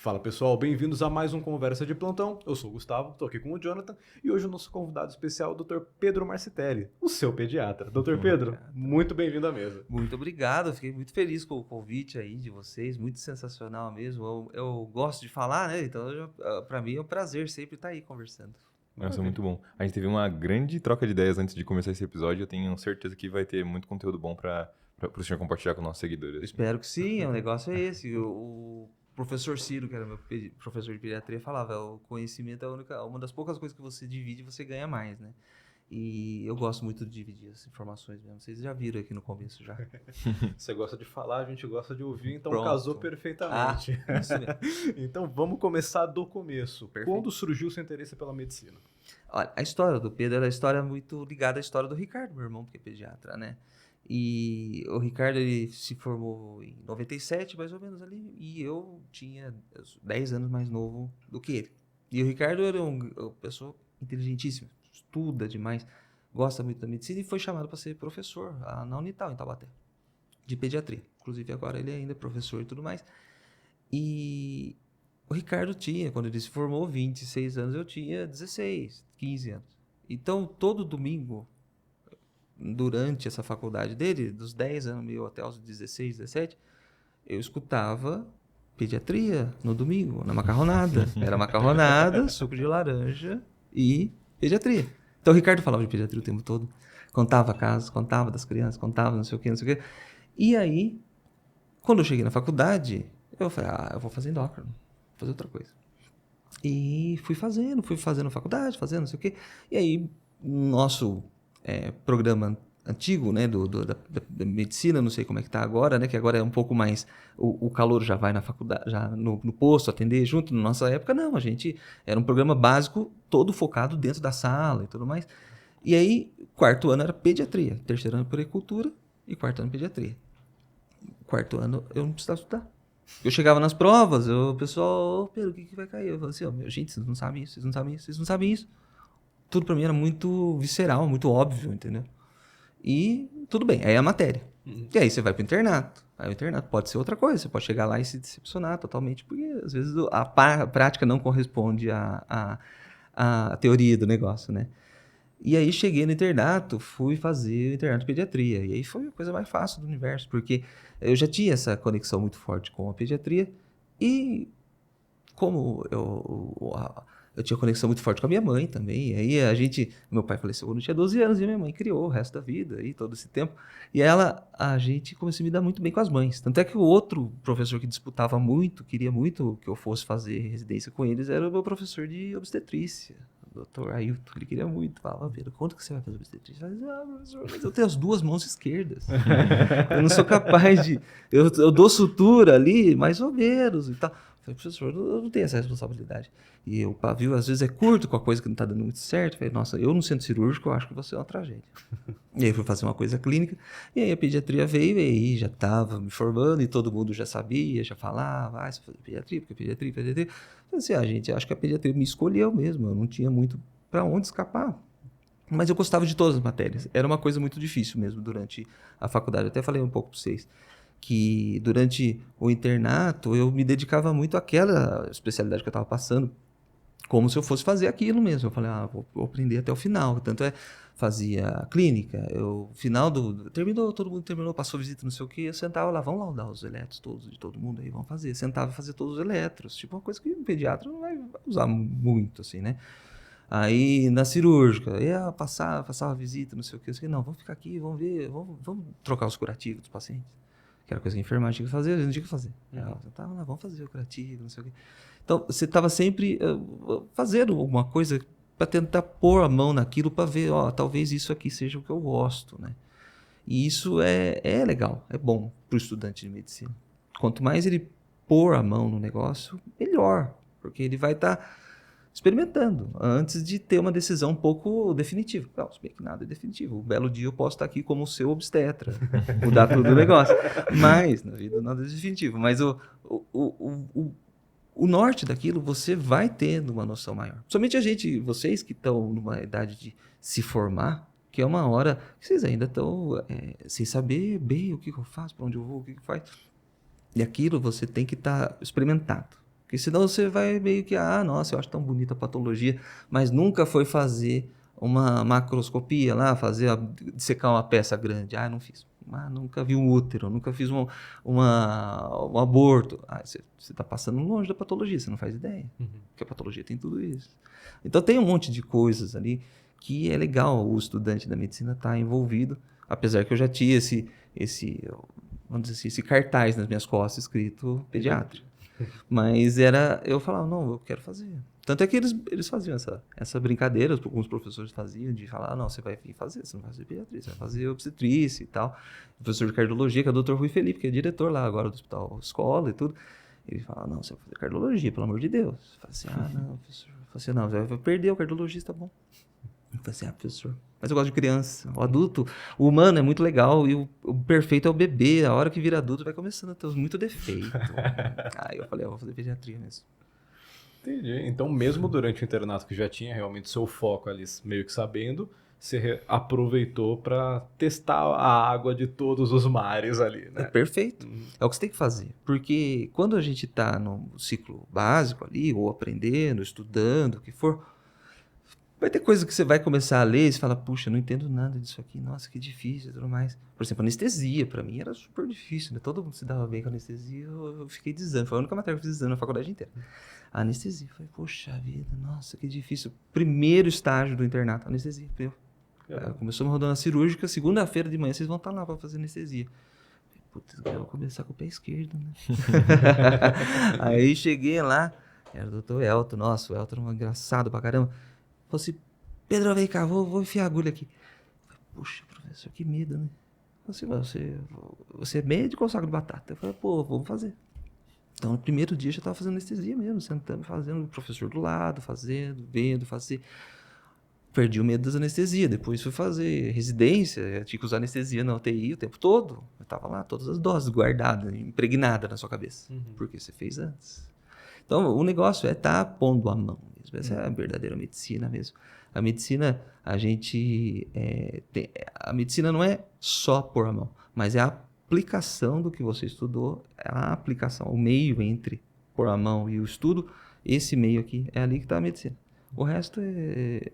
Fala pessoal, bem-vindos a mais um Conversa de Plantão. Eu sou o Gustavo, estou aqui com o Jonathan e hoje o nosso convidado especial é o Dr. Pedro Marcitelli, o seu pediatra. Dr. Pedro, muito bem-vindo à mesa. Muito obrigado, eu fiquei muito feliz com o convite aí de vocês, muito sensacional mesmo. Eu gosto de falar, né? Então, para mim é um prazer sempre estar aí conversando. Nossa, muito bom. A gente teve uma grande troca de ideias antes de começar esse episódio. Eu tenho certeza que vai ter muito conteúdo bom para o senhor compartilhar com nossos seguidores. Eu espero que sim, o negócio é esse. O professor Ciro, que era meu professor de pediatria, falava: o conhecimento é uma das poucas coisas que você divide e você ganha mais, né? E eu gosto muito de dividir as informações mesmo. Vocês já viram aqui no começo já. Você gosta de falar, a gente gosta de ouvir, então Pronto. casou perfeitamente. Isso mesmo. Então vamos começar do começo. Perfeito. Quando surgiu o seu interesse pela medicina? Olha, a história do Pedro era uma história muito ligada à história do Ricardo, meu irmão, que é pediatra, né? E o Ricardo, ele se formou em 97, mais ou menos ali, e eu tinha 10 anos mais novo do que ele. E o Ricardo era uma pessoa inteligentíssima, estuda demais, gosta muito da medicina e foi chamado para ser professor na Unital, em Taubaté, de pediatria. Inclusive agora ele ainda é professor e tudo mais. E o Ricardo tinha, quando ele se formou, 26 anos, eu tinha 16, 15 anos. Então, todo domingo, durante essa faculdade dele, dos 10 anos meu até os 16, 17, eu escutava pediatria no domingo, na macarronada. Era macarronada, suco de laranja e pediatria. Então, o Ricardo falava de pediatria o tempo todo. Contava casos, contava das crianças, contava não sei o que, não sei o que. E aí, quando eu cheguei na faculdade, eu falei, eu vou fazer endócrino, vou fazer outra coisa. E fui fazendo faculdade, fazendo não sei o quê. E aí, nosso programa antigo, né, da medicina, não sei como é que tá agora, né, que agora é um pouco mais, o calouro já vai na faculdade, já no posto atender junto. Na nossa época, não, a gente era um programa básico, todo focado dentro da sala e tudo mais. E aí, quarto ano era pediatria, terceiro ano puericultura e quarto ano pediatria. Quarto ano eu não precisava estudar. Eu chegava nas provas, o pessoal, Pedro, o que vai cair? Eu falava assim, gente, vocês não sabem isso, vocês não sabem isso, vocês não sabem isso. Tudo pra mim era muito visceral, muito óbvio, entendeu? E tudo bem, aí é a matéria. E aí você vai pro internato. Aí o internato pode ser outra coisa, você pode chegar lá e se decepcionar totalmente, porque às vezes a prática não corresponde à teoria do negócio, né? E aí cheguei no internato, fui fazer o internato de pediatria. E aí foi a coisa mais fácil do universo, porque eu já tinha essa conexão muito forte com a pediatria e como eu tinha conexão muito forte com a minha mãe também. E aí meu pai faleceu quando eu tinha 12 anos e minha mãe criou o resto da vida e todo esse tempo. E a gente começou a me dar muito bem com as mães. Tanto é que o outro professor que disputava muito, queria muito que eu fosse fazer residência com eles, era o meu professor de obstetrícia. Dr. Ailton, ele queria muito, falava, Pedro, quanto que você vai fazer obstetrícia? Eu falei, professor, mas eu tenho as duas mãos esquerdas. Eu não sou capaz de... Eu dou sutura ali, mais ou menos e tal. Eu falei, professor, eu não tenho essa responsabilidade. E o pavio, às vezes, é curto com a coisa que não está dando muito certo. Eu falei, nossa, eu no centro cirúrgico, eu acho que você é uma tragédia. E aí fui fazer uma coisa clínica, e aí a pediatria veio, e aí já estava me formando, e todo mundo já sabia, já falava, você faz pediatria, porque pediatria. Eu falei assim, gente, acho que a pediatria me escolheu mesmo, eu não tinha muito para onde escapar. Mas eu gostava de todas as matérias, era uma coisa muito difícil mesmo durante a faculdade. Eu até falei um pouco para vocês, que durante o internato eu me dedicava muito àquela especialidade que eu estava passando, como se eu fosse fazer aquilo mesmo. Eu falei, vou aprender até o final. Tanto fazia a clínica, terminou, todo mundo terminou, passou visita, não sei o que, eu sentava lá, vamos laudar os eletros todos, de todo mundo aí, vamos fazer. Sentava e fazia todos os eletros, tipo uma coisa que um pediatra não vai usar muito, assim, né? Aí, na cirúrgica, passava visita, não sei o que, eu disse, não, vamos ficar aqui, vamos ver, vamos trocar os curativos dos pacientes. Que era coisa que a enfermagem tinha que fazer, a gente tinha que fazer. Eu tava lá, vamos fazer o curativo, não sei o quê. Então, você estava sempre fazendo alguma coisa para tentar pôr a mão naquilo para ver, talvez isso aqui seja o que eu gosto, né? E isso é legal, é bom para o estudante de medicina. Quanto mais ele pôr a mão no negócio, melhor, porque ele vai estar experimentando antes de ter uma decisão um pouco definitiva. Não, se bem que nada é definitivo. Um belo dia eu posso estar aqui como o seu obstetra, mudar tudo o negócio. Mas, na vida, nada é definitivo. Mas o norte daquilo você vai tendo uma noção maior. Somente vocês que estão numa idade de se formar, que é uma hora que vocês ainda estão sem saber bem o que eu faço, para onde eu vou, o que eu faço. E aquilo você tem que estar experimentado. Porque senão você vai meio que, nossa, eu acho tão bonita a patologia, mas nunca foi fazer uma macroscopia lá, dissecar uma peça grande. Não fiz. Nunca vi um útero, nunca fiz um aborto. Você está passando longe da patologia, você não faz ideia. Porque a patologia tem tudo isso. Então tem um monte de coisas ali que é legal o estudante da medicina estar envolvido, apesar que eu já tinha vamos dizer assim, esse cartaz nas minhas costas escrito pediatra. Mas eu falava, não, eu quero fazer. Tanto é que eles faziam essa brincadeira, alguns professores faziam, de falar, não, você vai vir fazer, você não vai fazer pediatria, você vai fazer obstetrícia e tal. O professor de cardiologia, que é o Dr. Rui Felipe, que é diretor lá agora do hospital escola e tudo, ele fala, não, você vai fazer cardiologia, pelo amor de Deus. Eu falei assim, não, professor. Eu falei assim, não, você vai perder o cardiologista, tá bom. Eu falei assim, professor, mas eu gosto de criança. O adulto, o humano é muito legal e o perfeito é o bebê. A hora que vira adulto vai começando a ter muito defeito. Aí eu falei, eu vou fazer pediatria mesmo. Entendi. Então, mesmo durante o internato, que já tinha realmente seu foco ali, meio que sabendo, você aproveitou para testar a água de todos os mares ali, né? É perfeito. É o que você tem que fazer. Porque quando a gente está no ciclo básico ali, ou aprendendo, estudando, o que for, vai ter coisa que você vai começar a ler e você fala, puxa, não entendo nada disso aqui, nossa, que difícil e tudo mais. Por exemplo, anestesia, para mim era super difícil, né? Todo mundo se dava bem com anestesia, eu fiquei de exame. Foi a única matéria que eu fiz exame na faculdade inteira. A anestesia, falei, poxa vida, nossa, que difícil. Primeiro estágio do internato, anestesia. Começou uma rodada cirúrgica, segunda-feira de manhã vocês vão estar lá para fazer anestesia. Putz, eu vou começar com o pé esquerdo, né? Aí cheguei lá, era o doutor Elton, nossa, o Elton era um engraçado pra caramba. Falei assim, Pedro, vem cá, vou enfiar a agulha aqui. Falei, puxa, professor, que medo, né? Falei assim, você é médico ou saco de batata? Eu falei, vamos fazer. Então, no primeiro dia eu já estava fazendo anestesia mesmo, sentando, fazendo, o professor do lado, fazendo, vendo, fazer. Perdi o medo das anestesias. Depois fui fazer residência, eu tinha que usar anestesia na UTI o tempo todo. Eu estava lá, todas as doses guardadas, impregnadas na sua cabeça. Porque você fez antes. Então, o negócio é estar pondo a mão mesmo. Essa é a verdadeira medicina mesmo. A medicina, a medicina não é só pôr a mão, mas é a aplicação do que você estudou, é a aplicação, o meio entre pôr a mão e o estudo, esse meio aqui, é ali que está a medicina. O resto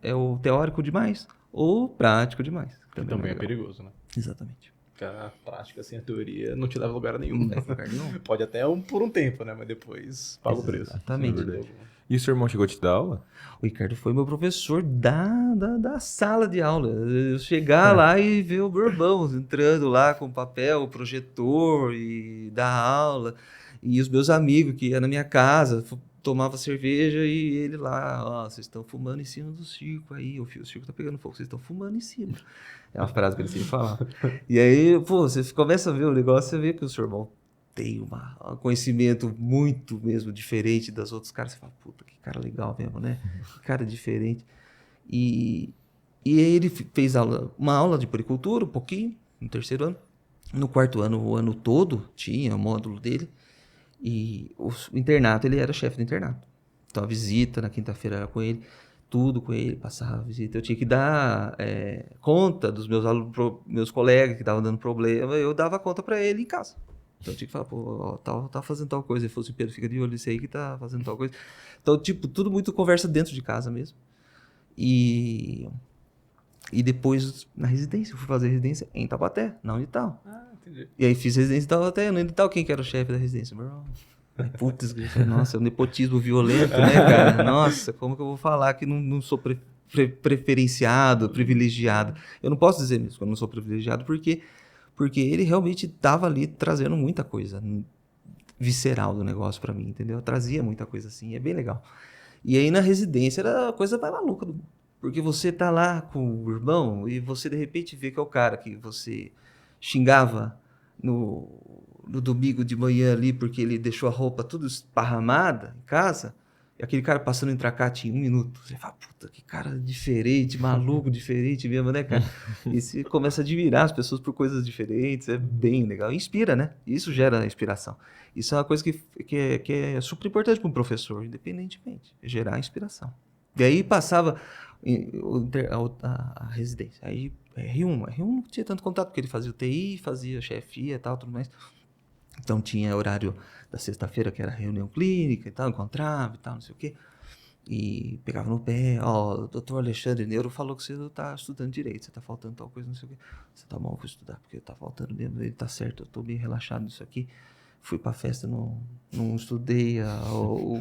é o teórico demais ou prático demais. Também é perigoso, né? Exatamente. Porque a prática sem a teoria não te leva a lugar nenhum. Não leva a lugar nenhum. Pode até por um tempo, né? Mas depois paga o preço. Exatamente. E o seu irmão chegou a te dar aula? O Ricardo foi meu professor da sala de aula. Eu chegar lá e ver o Bourbão entrando lá com papel, projetor e dar aula. E os meus amigos que iam na minha casa, tomava cerveja e ele lá, vocês estão fumando em cima do circo aí, o circo tá pegando fogo, vocês estão fumando em cima. É uma frase que ele sempre falava. E aí, você começa a ver o negócio, você vê que o seu irmão tem um conhecimento muito mesmo diferente das outros caras. Você fala, puta, que cara legal mesmo, né? Que cara diferente. E aí ele fez uma aula de puericultura, um pouquinho, no terceiro ano. No quarto ano, o ano todo, tinha o módulo dele. E o internato, ele era chefe do internato. Então a visita na quinta-feira era com ele, tudo com ele, passava a visita. Eu tinha que dar conta dos meus alunos, meus colegas que estavam dando problema, eu dava conta para ele em casa. Então eu tinha que falar, tá fazendo tal coisa. Ele falou assim, Pedro, fica de olho nisso aí que tá fazendo tal coisa. Então, tudo muito conversa dentro de casa mesmo. E depois, na residência, eu fui fazer residência em Taubaté, na Unital. Entendi. E aí fiz residência em Taubaté, na Unital, quem que era o chefe da residência? Meu irmão. Putz, nossa, é um nepotismo violento, né, cara? Nossa, como que eu vou falar que não sou preferenciado, privilegiado? Eu não posso dizer isso, que eu não sou privilegiado, porque ele realmente estava ali trazendo muita coisa visceral do negócio para mim, entendeu? Trazia muita coisa assim, é bem legal. E aí na residência era a coisa mais maluca do mundo. Porque você tá lá com o irmão e você de repente vê que é o cara que você xingava no domingo de manhã ali porque ele deixou a roupa tudo esparramada em casa, e aquele cara passando em tracate em 1 minuto. Você fala, puta, que cara diferente, maluco, diferente mesmo, né, cara? E você começa a admirar as pessoas por coisas diferentes, é bem legal. Inspira, né? Isso gera inspiração. Isso é uma coisa que é super importante para um professor, independentemente, gerar inspiração. E aí passava a residência. Aí R1 não tinha tanto contato, porque ele fazia UTI, fazia chefia e tal, tudo mais. Então tinha horário da sexta-feira, que era reunião clínica e tal, encontrava e tal, não sei o quê. E pegava no pé, ó, o doutor Alexandre Neuro falou que você não tá estudando direito, você tá faltando tal coisa, não sei o quê. Você tá bom, vou estudar, porque tá faltando mesmo, ele tá certo, eu tô bem relaxado nisso aqui. Fui pra festa, não estudei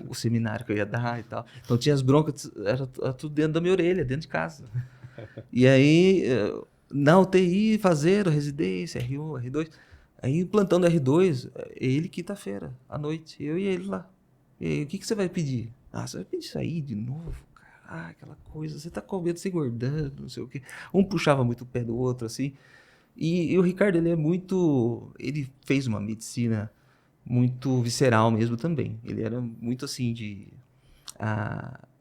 o seminário que eu ia dar e tal. Então tinha as broncas, era tudo dentro da minha orelha, dentro de casa. E aí, na UTI, fazer residência, R1, R2. Aí, plantão do R2, ele quinta-feira, à noite, eu e ele lá. E aí, o que você vai pedir? Ah, você vai pedir isso aí de novo, cara? Ah, aquela coisa, você tá com medo de se engordando, não sei o quê. Um puxava muito o pé do outro, assim. E o Ricardo, ele é muito... Ele fez uma medicina muito visceral mesmo também. Ele era muito assim de...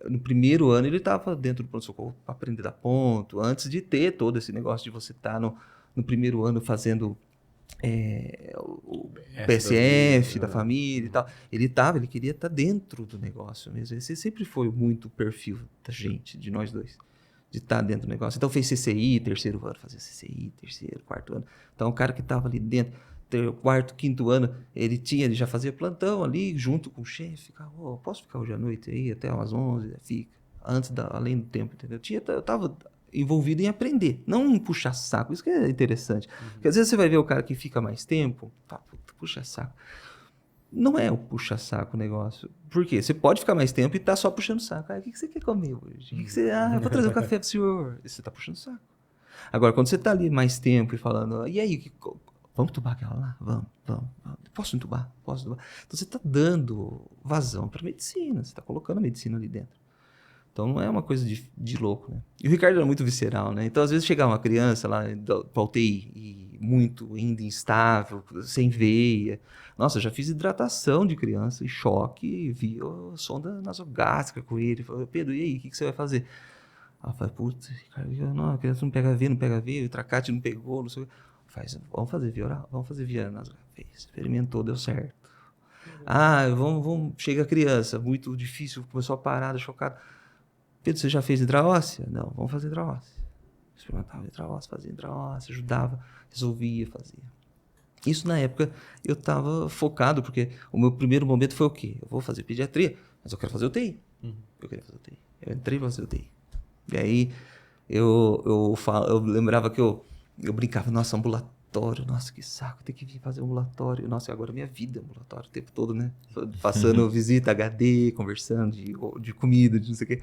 no primeiro ano ele estava dentro do pronto-socorro para aprender a dar ponto, antes de ter todo esse negócio de você estar no primeiro ano fazendo o PSF da família e tal. Ele queria estar dentro do negócio mesmo. Esse sempre foi muito o perfil da gente, de nós dois, de estar dentro do negócio. Então fez CCI, terceiro ano, fazia CCI, terceiro, quarto ano. Então o cara que estava ali dentro, quarto, quinto ano, ele já fazia plantão ali, junto com o chefe, ficava, posso ficar hoje à noite aí, até umas 11, fica, além do tempo, entendeu? Eu tava envolvido em aprender, não em puxar saco, isso que é interessante. Porque às vezes você vai ver o cara que fica mais tempo, puxa saco. Não é o puxa-saco o negócio. Por quê? Você pode ficar mais tempo e tá só puxando saco. O que você quer comer hoje? Eu vou trazer um café pro senhor. E você tá puxando saco. Agora, quando você tá ali mais tempo e falando, e aí, vamos tubar aquela lá? Vamos. Posso entubar? Posso entubar? Então você tá dando vazão pra medicina. Você tá colocando a medicina ali dentro. Então não é uma coisa de louco, né? E o Ricardo era muito visceral, né? Então às vezes chegava uma criança lá pra UTI e muito ainda instável, sem veia. Nossa, eu já fiz hidratação de criança em choque, vi a sonda nasogástrica com ele. Falei, Pedro, e aí, o que você vai fazer? Ah, eu falei, putz, Ricardo, não, a criança não pega veia, o tracate não pegou, não sei o que. Vamos fazer via oral, vamos fazer via nasogástrica. Experimentou, deu certo. Chega a criança, muito difícil, começou a parar, chocado. Pedro, você já fez hidroóssea? Não, vamos fazer hidroóssea. Experimentava hidroóssea, fazia hidroóssea, ajudava, resolvia, fazia. Isso na época eu estava focado, porque o meu primeiro momento foi o quê? Eu vou fazer pediatria, mas eu quero fazer UTI. Eu queria fazer UTI. Eu entrei para fazer UTI. E aí eu lembrava que eu brincava, nossa, ambulatório, nossa, que saco, tem que vir fazer ambulatório. Nossa, agora minha vida é ambulatório o tempo todo, né? Passando visita, HD, conversando de comida, de não sei o quê.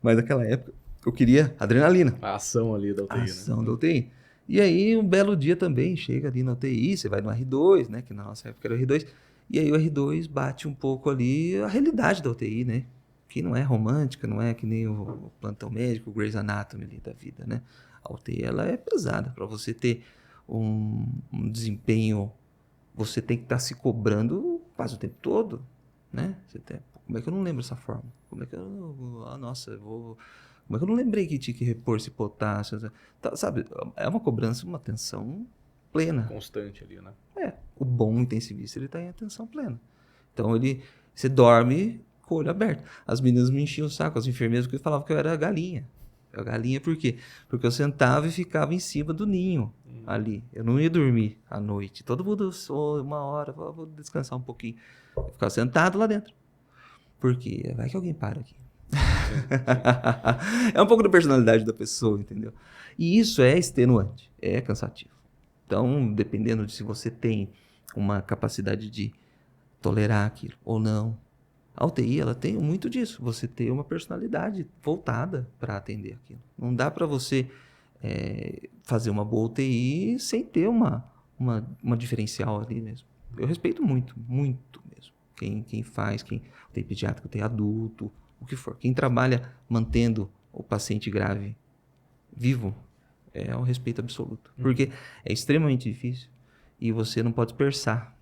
Mas naquela época eu queria adrenalina. A ação ali da UTI, A ação da UTI. E aí um belo dia também, chega ali na UTI, você vai no R2, né? Que na nossa época era o R2. E aí o R2 bate um pouco ali a realidade da UTI, né? Que não é romântica, não é que nem o plantão médico, o Grey's Anatomy ali da vida, né? A UTI, ela é pesada. Para você ter um desempenho, você tem que estar se cobrando quase o tempo todo, né? Como é que eu não lembro essa forma? Como é que eu... Como é que eu não lembrei que tinha que repor esse potássio? Sabe, é uma cobrança, uma atenção plena. Constante ali, né? O bom intensivista, ele tá em atenção plena. Então, você dorme com o olho aberto. As meninas me enchiam o saco, as enfermeiras, porque falavam que eu era galinha. Eu galinha por quê? Porque eu sentava e ficava em cima do ninho ali. Eu não ia dormir à noite. Todo mundo, uma hora, vou descansar um pouquinho. Eu ficava sentado lá dentro. Porque vai que alguém para aqui. É um pouco da personalidade da pessoa, entendeu? E isso é extenuante, é cansativo. Então, dependendo de se você tem uma capacidade de tolerar aquilo ou não. A UTI, ela tem muito disso. Você ter uma personalidade voltada para atender aquilo. Não dá para você fazer uma boa UTI sem ter uma diferencial ali mesmo. Eu respeito muito, muito mesmo. Quem faz, quem tem pediátrico, tem adulto, o que for. Quem trabalha mantendo o paciente grave vivo é um respeito absoluto. Porque é extremamente difícil e você não pode dispersar.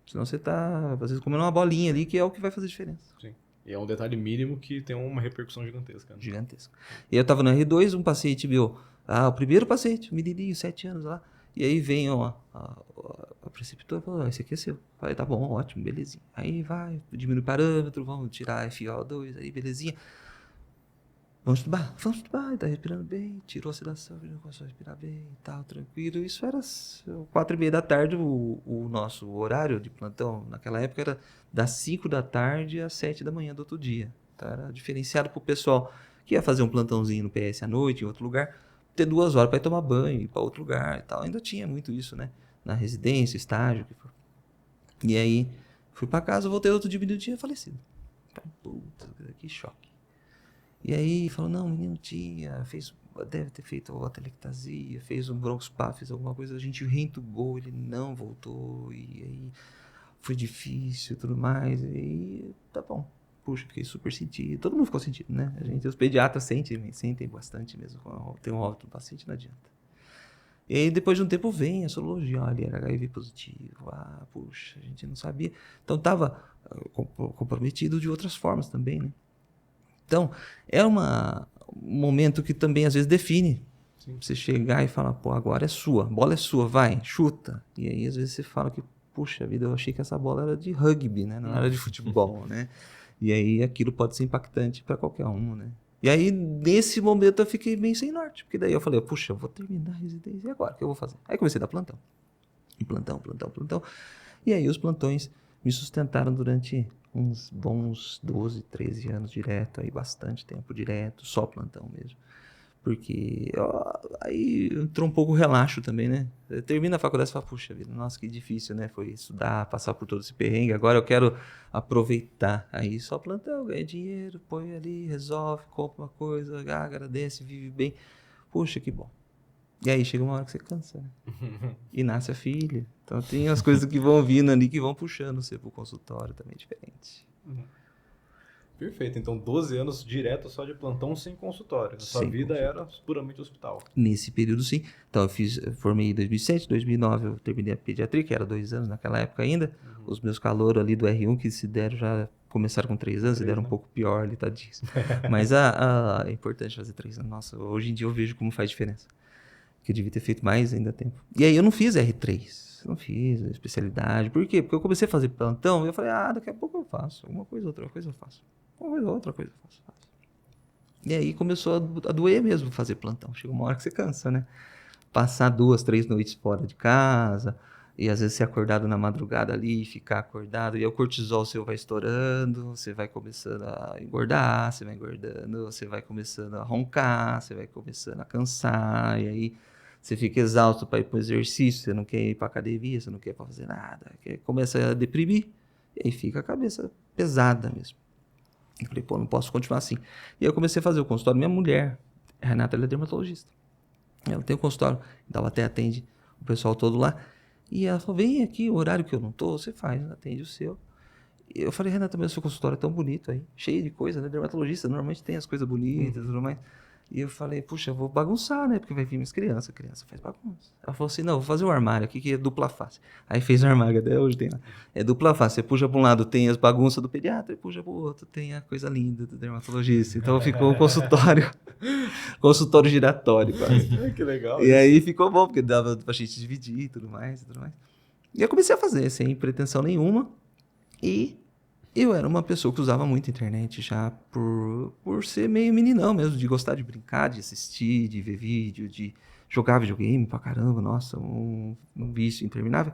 Senão você tá, às vezes, comendo uma bolinha ali, que é o que vai fazer diferença. Sim. E é um detalhe mínimo que tem uma repercussão gigantesca. Né? Gigantesca. E eu tava no R2, um paciente meu, o primeiro paciente, um menininho, 7 anos lá, e aí vem a preceptora e falou, esse aqui é seu. Falei, tá bom, ótimo, belezinha. Aí vai, diminui o parâmetro, vamos tirar FiO2, aí belezinha. vamos estudar, tá respirando bem, tirou a sedação, começou a respirar bem, tal, tranquilo. Isso era 4:30 da tarde, o nosso horário de plantão naquela época era das 5 da tarde às 7 da manhã do outro dia. Então era diferenciado pro pessoal que ia fazer um plantãozinho no PS à noite, em outro lugar, ter 2 horas para ir tomar banho, ir para outro lugar e tal. Ainda tinha muito isso, né? Na residência, estágio, o que for. E aí, fui para casa, voltei outro dia, menino tinha falecido. Puta, que choque. E aí, falou, não, o menino deve ter feito atelectasia, fez um broncospasmo, fez alguma coisa, a gente reintubou, ele não voltou, e aí foi difícil e tudo mais, e aí, tá bom. Puxa, fiquei super sentido, todo mundo ficou sentido, né? Os pediatras sentem bastante mesmo, quando tem um óbito do paciente, não adianta. E aí, depois de um tempo, vem a sorologia, olha, era HIV positivo, puxa, a gente não sabia. Então, tava comprometido de outras formas também, né? Então, é um momento que também às vezes define. Sim. Você chegar e falar, pô, agora é sua, a bola é sua, vai, chuta. E aí às vezes você fala que, puxa vida, eu achei que essa bola era de rugby, né? Não era de futebol, né? E aí aquilo pode ser impactante para qualquer um, né? E aí, nesse momento, eu fiquei bem sem norte. Porque daí eu falei, puxa, eu vou terminar a residência, e agora? O que eu vou fazer? Aí comecei a dar plantão. E plantão. E aí os plantões me sustentaram durante uns bons 12, 13 anos direto, aí bastante tempo direto, só plantão mesmo. Porque aí entrou um pouco o relaxo também, né? Termina a faculdade e fala, puxa vida, nossa, que difícil, né? Foi estudar, passar por todo esse perrengue, agora eu quero aproveitar. Aí só plantão, ganha dinheiro, põe ali, resolve, compra uma coisa, agradece, vive bem. Puxa, que bom. E aí chega uma hora que você cansa, né? E nasce a filha. Então tem as coisas que vão vindo ali, que vão puxando você pro consultório também, diferente. Perfeito. Então 12 anos direto só de plantão sem consultório. A sua vida era puramente hospital. Nesse período, sim. Então eu formei em 2007, 2009 eu terminei a pediatria, que era 2 anos naquela época ainda. Os meus calouros ali do R1 que se deram já começaram com 3 anos, se deram um pouco pior ali, tadinho. Mas é importante fazer 3 anos. Nossa, hoje em dia eu vejo como faz diferença. Que eu devia ter feito mais ainda tempo. E aí eu não fiz R3, não fiz a especialidade. Por quê? Porque eu comecei a fazer plantão e eu falei, daqui a pouco eu faço. Uma coisa, outra coisa eu faço. Uma coisa, outra coisa eu faço. E aí começou a doer mesmo fazer plantão. Chega uma hora que você cansa, né? Passar 2, 3 noites fora de casa, e às vezes ser acordado na madrugada ali, ficar acordado, e aí o cortisol seu vai estourando, você vai começando a engordar, você vai engordando, você vai começando a roncar, você vai começando a cansar, e aí você fica exausto para ir para o exercício, você não quer ir para academia, você não quer fazer nada, começa a deprimir, e aí fica a cabeça pesada mesmo. Eu falei, pô, não posso continuar assim. E aí eu comecei a fazer o consultório. Minha mulher, a Renata, ela é dermatologista. Ela tem o consultório, então ela até atende o pessoal todo lá. E ela falou, vem aqui, o horário que eu não tô, você faz, atende o seu. E eu falei, Renata, meu seu consultório é tão bonito aí, cheio de coisa, né? Dermatologista normalmente tem as coisas bonitas e tudo mais. E eu falei, puxa, eu vou bagunçar, né? Porque vai vir minhas crianças, a criança faz bagunça. Ela falou assim, não, vou fazer um armário aqui que é dupla face. Aí fez o armário, até hoje tem lá. É dupla face, você puxa para um lado, tem as bagunças do pediatra, e puxa para o outro, tem a coisa linda do dermatologista. Então ficou um consultório giratório quase. Que legal. E aí ficou bom, porque dava pra gente dividir e tudo mais. E eu comecei a fazer, sem pretensão nenhuma. E eu era uma pessoa que usava muito a internet já por ser meio meninão mesmo, de gostar de brincar, de assistir, de ver vídeo, de jogar videogame pra caramba, nossa, um vício interminável.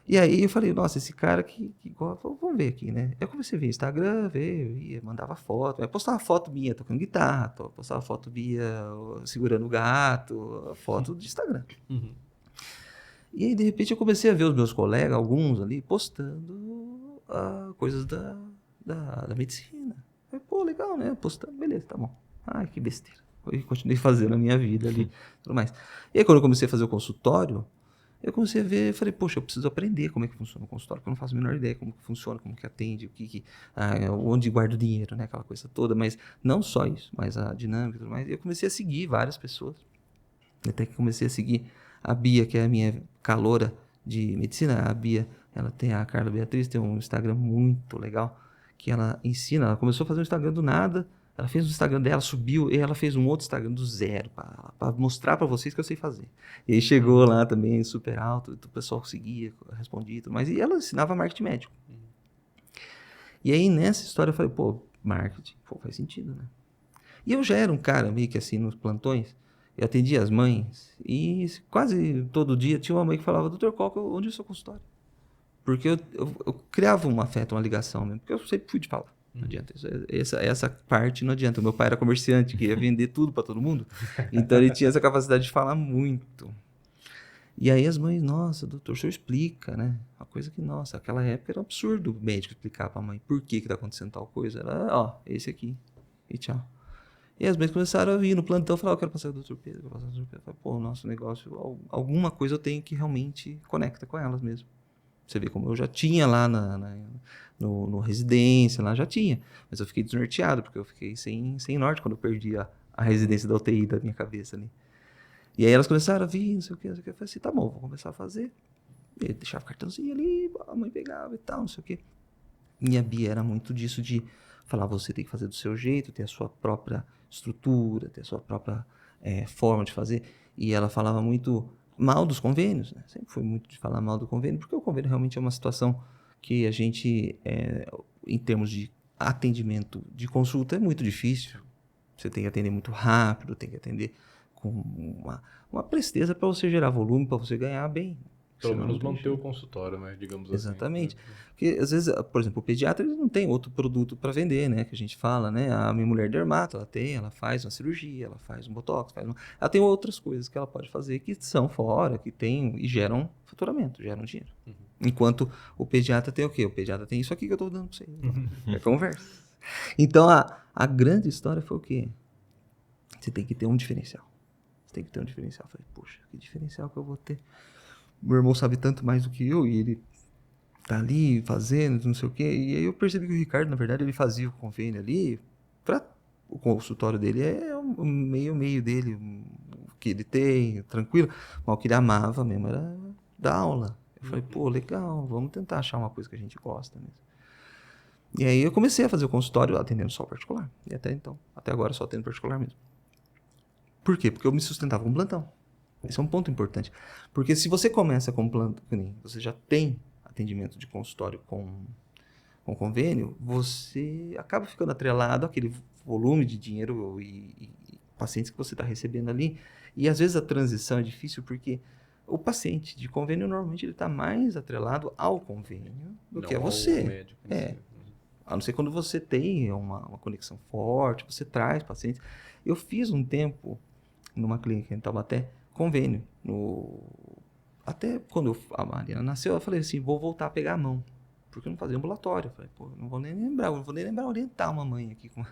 E aí eu falei, nossa, esse cara que gosta, vamos ver aqui, né? Eu comecei a ver Instagram, mandava foto, eu postava foto minha tocando guitarra, postava foto minha segurando o gato, foto de Instagram. E aí, de repente, eu comecei a ver os meus colegas, alguns ali, postando coisas da medicina. Aí, pô, legal, né? Postando, beleza, tá bom. Ai, que besteira. Eu continuei fazendo a minha vida ali, tudo mais. E aí, quando eu comecei a fazer o consultório, eu comecei a ver, falei, poxa, eu preciso aprender como é que funciona o consultório, porque eu não faço a menor ideia como que funciona, como que atende, onde guarda o dinheiro, né? Aquela coisa toda, mas não só isso, mas a dinâmica e tudo mais. E eu comecei a seguir várias pessoas. Até que comecei a seguir a Bia, que é a minha caloura de medicina. A Bia, a Carla Beatriz, tem um Instagram muito legal, que ela ensina, ela começou a fazer um Instagram do nada, ela fez um Instagram dela, subiu, e ela fez um outro Instagram do zero, para mostrar para vocês que eu sei fazer. E aí chegou lá também, super alto, o pessoal seguia, respondia e tudo mais, e ela ensinava marketing médico. E aí nessa história eu falei, pô, marketing, faz sentido, né? E eu já era um cara meio que assim nos plantões, eu atendia as mães e quase todo dia tinha uma mãe que falava, doutor, onde é o seu consultório? Porque eu criava um afeto, uma ligação mesmo, porque eu sempre fui de falar. Não adianta. Essa parte não adianta. O meu pai era comerciante, que ia vender tudo para todo mundo. Então ele tinha essa capacidade de falar muito. E aí as mães, nossa, doutor, o senhor explica, né? Uma coisa que, nossa, naquela época era um absurdo o médico explicar para a mãe por que tá acontecendo tal coisa. Era, ó, esse aqui. E tchau. E as mães começaram a vir no plantão, falaram, eu quero passar o doutor Pedro, eu quero passar o doutor Pedro. Eu falei, pô, nosso negócio, alguma coisa eu tenho que realmente conecta com elas mesmo. Você vê como eu já tinha lá no residência, lá já tinha. Mas eu fiquei desnorteado, porque eu fiquei sem norte quando eu perdi a residência da UTI da minha cabeça ali. E aí elas começaram a vir, não sei o que. Eu falei assim, tá bom, vou começar a fazer. E eu deixava o cartãozinho ali, a mãe pegava e tal, não sei o que. Minha Bia era muito disso de falar, você tem que fazer do seu jeito, ter a sua própria estrutura, ter a sua própria forma de fazer. E ela falava muito mal dos convênios, né? Sempre foi muito de falar mal do convênio, porque o convênio realmente é uma situação que a gente, em termos de atendimento de consulta, é muito difícil. Você tem que atender muito rápido, tem que atender com uma presteza para você gerar volume, para você ganhar bem. Pelo Senão menos não tem manter jeito. o consultório, né? Digamos Exatamente. assim. Porque, às vezes, por exemplo, o pediatra ele não tem outro produto para vender, né? Que a gente fala, né? A minha mulher dermato, ela faz uma cirurgia, ela faz um botox, ela tem outras coisas que ela pode fazer que são fora, que tem e geram faturamento, geram dinheiro. Enquanto o pediatra tem o quê? O pediatra tem isso aqui que eu estou dando para você. É conversa. Então, a grande história foi o quê? Você tem que ter um diferencial. Você tem que ter um diferencial. Eu falei, poxa, que diferencial que eu vou ter? Meu irmão sabe tanto mais do que eu e ele tá ali fazendo, não sei o quê. E aí eu percebi que o Ricardo, na verdade, ele fazia o convênio ali o consultório dele é o meio dele, o que ele tem, tranquilo. Mas o que ele amava mesmo era dar aula. Eu falei, pô, legal, vamos tentar achar uma coisa que a gente gosta mesmo. E aí eu comecei a fazer o consultório atendendo só particular. E até agora só atendo particular mesmo. Por quê? Porque eu me sustentava com plantão. Esse é um ponto importante. Porque se você começa com plantão, você já tem atendimento de consultório com convênio, você acaba ficando atrelado àquele volume de dinheiro e pacientes que você está recebendo ali. E às vezes a transição é difícil porque o paciente de convênio normalmente ele está mais atrelado ao convênio do que a você. Médico, A não ser quando você tem uma conexão forte, você traz pacientes. Eu fiz um tempo numa clínica em Taubaté, convênio. Até quando a Mariana nasceu, eu falei assim, vou voltar a pegar a mão. Porque eu não fazia ambulatório. Eu falei, pô, não vou nem lembrar orientar uma mãe aqui com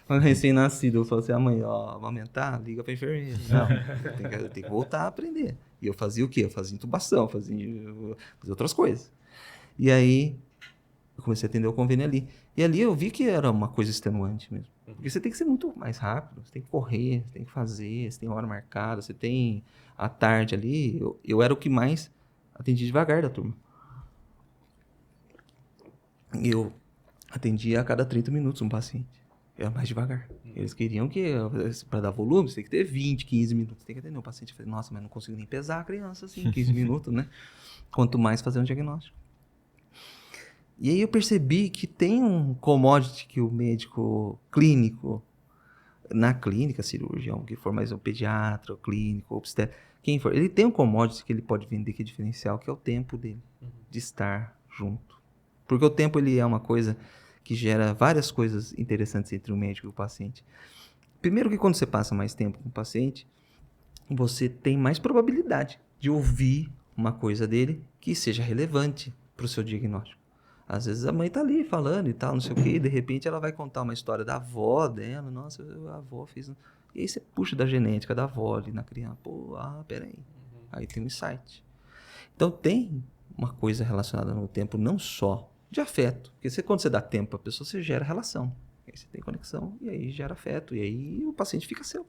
uma recém-nascida. Eu falei assim, mãe, amamentar, liga pra enfermeira. Não, eu tenho que voltar a aprender. E eu fazia o quê? Eu fazia intubação, fazia outras coisas. E aí, eu comecei a atender o convênio ali. E ali eu vi que era uma coisa extenuante mesmo. Porque você tem que ser muito mais rápido, você tem que correr, você tem que fazer, você tem hora marcada, você tem a tarde ali. Eu era o que mais atendia devagar da turma. Eu atendia a cada 30 minutos um paciente. Era mais devagar. Eles queriam que, para dar volume, você tem que ter 20, 15 minutos. Você tem que atender um paciente. Eu falei, nossa, mas não consigo nem pesar a criança assim, 15 minutos, né? Quanto mais fazer um diagnóstico. E aí eu percebi que tem um commodity que o médico clínico, na clínica, cirurgião, que for mais um pediatra, clínico, obstetra, quem for, ele tem um commodity que ele pode vender que é diferencial, que é o tempo dele, de estar junto. Porque o tempo ele é uma coisa que gera várias coisas interessantes entre o médico e o paciente. Primeiro que quando você passa mais tempo com o paciente, você tem mais probabilidade de ouvir uma coisa dele que seja relevante para o seu diagnóstico. Às vezes a mãe tá ali falando e tal, não sei o quê, e de repente ela vai contar uma história da avó dela, nossa, a avó fez... E aí você puxa da genética da avó ali na criança, pô, peraí. Aí tem um insight. Então tem uma coisa relacionada no tempo não só de afeto, porque quando você dá tempo para a pessoa, você gera relação. Aí você tem conexão e aí gera afeto, e aí o paciente fica seu.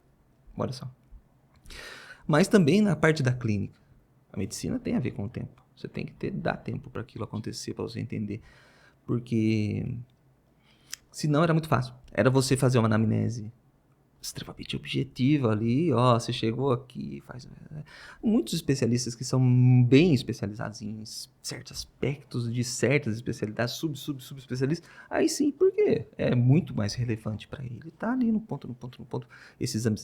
Olha só. Mas também na parte da clínica. A medicina tem a ver com o tempo. Você tem que dar tempo para aquilo acontecer, para você entender. Porque senão era muito fácil. Era você fazer uma anamnese extremamente objetiva ali, ó, você chegou aqui, faz... Muitos especialistas que são bem especializados em certos aspectos de certas especialidades, subespecialistas, aí sim, porque é muito mais relevante para ele. Tá ali no ponto, esse exame.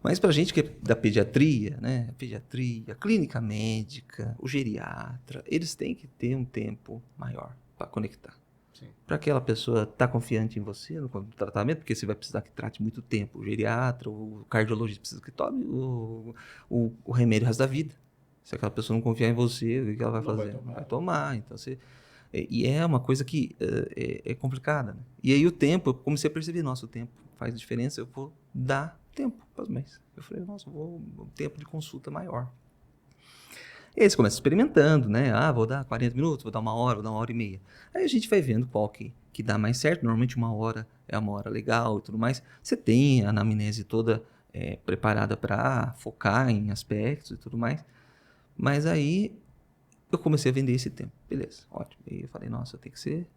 Mas pra gente que é da pediatria, né, a pediatria, a clínica médica, o geriatra, eles têm que ter um tempo maior para conectar. Para aquela pessoa estar confiante em você no tratamento, porque você vai precisar que trate muito tempo. O geriatra, o cardiologista precisa que tome o remédio o resto da vida. Se aquela pessoa não confiar em você, o que ela vai fazer? Não vai tomar. Então, e é uma coisa que é complicada. Né? E aí o tempo, eu comecei a perceber, nossa, o tempo faz diferença, eu vou dar tempo para os mães. Eu falei, nossa, um tempo de consulta maior. E aí você começa experimentando, né? Ah, vou dar 40 minutos, vou dar 1 hora, vou dar 1 hora e meia. Aí a gente vai vendo qual que dá mais certo. Normalmente 1 hora é uma hora legal e tudo mais. Você tem a anamnese toda preparada para focar em aspectos e tudo mais. Mas aí eu comecei a vender esse tempo. Beleza, ótimo. E eu falei, nossa, tem que ser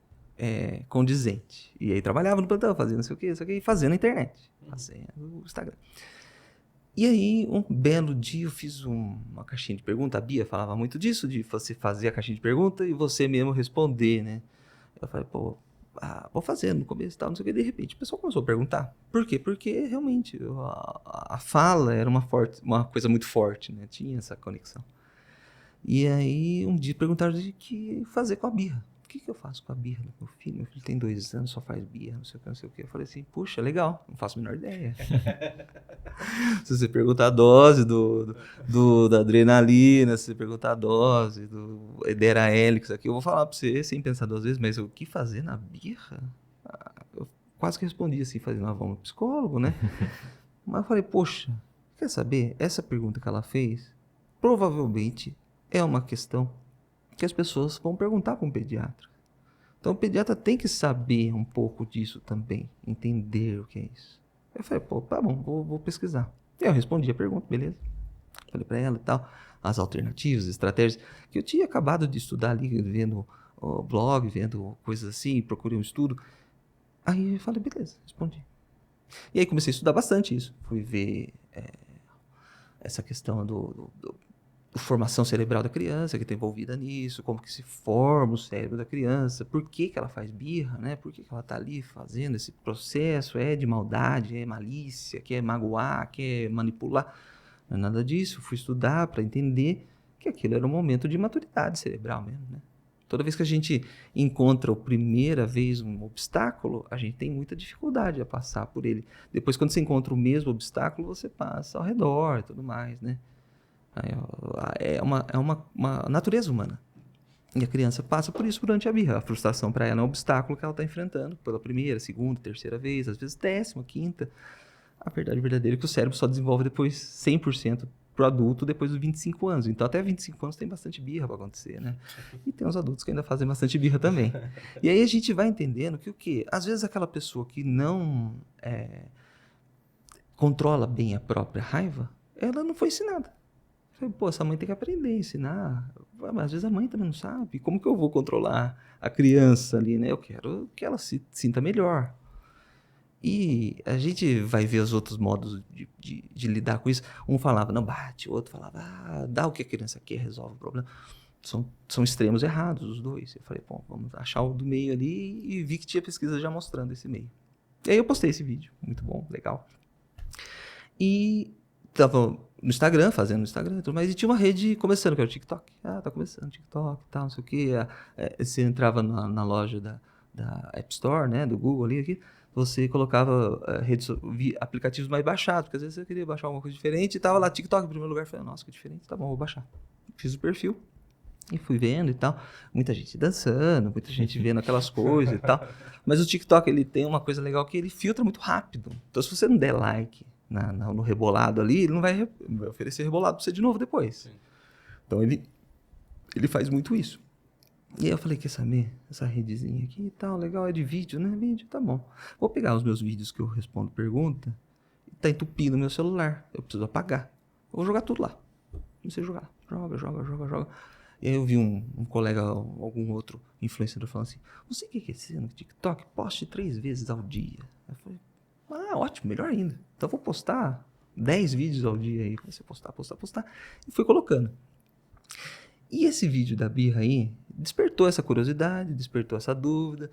condizente. E aí trabalhava no plantão, fazendo não sei o que, e fazendo a internet, fazendo o Instagram. E aí, um belo dia, eu fiz uma caixinha de pergunta. A Bia falava muito disso, de você fazer a caixinha de pergunta e você mesmo responder, né? Eu falei, pô, vou fazer no começo e tal, não sei o que. De repente, o pessoal começou a perguntar. Por quê? Porque, realmente, a fala era uma coisa muito forte, né? Tinha essa conexão. E aí, um dia perguntaram de que fazer com a birra. O que eu faço com a birra do meu filho? Meu filho tem 2 anos, só faz birra, não sei o que, não sei o que. Eu falei assim, puxa, legal, não faço a menor ideia. Se você perguntar a dose da adrenalina, se você perguntar a dose do Edera Helix aqui, eu vou falar pra você sem pensar 2 vezes, mas o que fazer na birra? Eu quase que respondi assim, fazendo, vamos no psicólogo, né? Mas eu falei, poxa, quer saber? Essa pergunta que ela fez, provavelmente é uma questão que as pessoas vão perguntar para um pediatra. Então o pediatra tem que saber um pouco disso também, entender o que é isso. Eu falei, pô, tá bom, vou pesquisar. E eu respondi a pergunta, beleza. Falei para ela e tal, as alternativas, estratégias, que eu tinha acabado de estudar ali, vendo o blog, vendo coisas assim, procurei um estudo. Aí eu falei, beleza, respondi. E aí comecei a estudar bastante isso. Fui ver essa questão do formação cerebral da criança que está envolvida nisso, como que se forma o cérebro da criança, por que ela faz birra, né? Por que ela está ali fazendo esse processo, de maldade, malícia, quer magoar, quer manipular. Não é nada disso, fui estudar para entender que aquilo era um momento de maturidade cerebral mesmo, né? Toda vez que a gente encontra a primeira vez um obstáculo, a gente tem muita dificuldade a passar por ele. Depois, quando você encontra o mesmo obstáculo, você passa ao redor e tudo mais, né? É uma natureza humana. E a criança passa por isso durante a birra. A frustração para ela é um obstáculo que ela está enfrentando pela primeira, segunda, terceira vez, às vezes 10ª, 5ª. A verdade verdadeira é que o cérebro só desenvolve depois 100% pro adulto depois dos 25 anos. Então até 25 anos tem bastante birra para acontecer, né? E tem os adultos que ainda fazem bastante birra também. E aí a gente vai entendendo que o quê? Às vezes aquela pessoa que não controla bem a própria raiva, ela não foi ensinada. Pô, essa mãe tem que aprender a ensinar. Mas às vezes a mãe também não sabe. Como que eu vou controlar a criança ali, né? Eu quero que ela se sinta melhor. E a gente vai ver os outros modos de lidar com isso. Um falava, não bate. O outro falava, dá o que a criança quer, resolve o problema. São extremos errados, os dois. Eu falei, bom, vamos achar o do meio ali. E vi que tinha pesquisa já mostrando esse meio. E aí eu postei esse vídeo. Muito bom, legal. E tava no Instagram, fazendo no Instagram, mas tinha uma rede começando, que era o TikTok. Tá começando o TikTok e tal, não sei o quê. Você entrava na loja da App Store, né, do Google ali, aqui, você colocava aplicativos mais baixados, porque às vezes você queria baixar alguma coisa diferente e tava lá TikTok em primeiro lugar. Eu falei, nossa, que diferente, tá bom, vou baixar. Fiz o perfil e fui vendo e tal. Muita gente dançando, muita gente vendo aquelas coisas e tal. Mas o TikTok, ele tem uma coisa legal que ele filtra muito rápido. Então, se você não der like no rebolado ali, ele não vai oferecer rebolado pra você de novo depois. Sim. Então ele faz muito isso. E aí eu falei, quer saber? Essa redezinha aqui e tal, legal, é de vídeo, né? Vídeo, tá bom. Vou pegar os meus vídeos que eu respondo pergunta e tá entupindo o meu celular. Eu preciso apagar. Eu vou jogar tudo lá. Comecei a jogar. Joga. E aí eu vi um colega, algum outro influenciador falando assim, você que é esse no TikTok? Poste 3 vezes ao dia. Eu falei, Ah, ótimo, melhor ainda. Então vou postar 10 vídeos ao dia aí. Comecei a postar. E fui colocando. E esse vídeo da birra aí despertou essa curiosidade, despertou essa dúvida.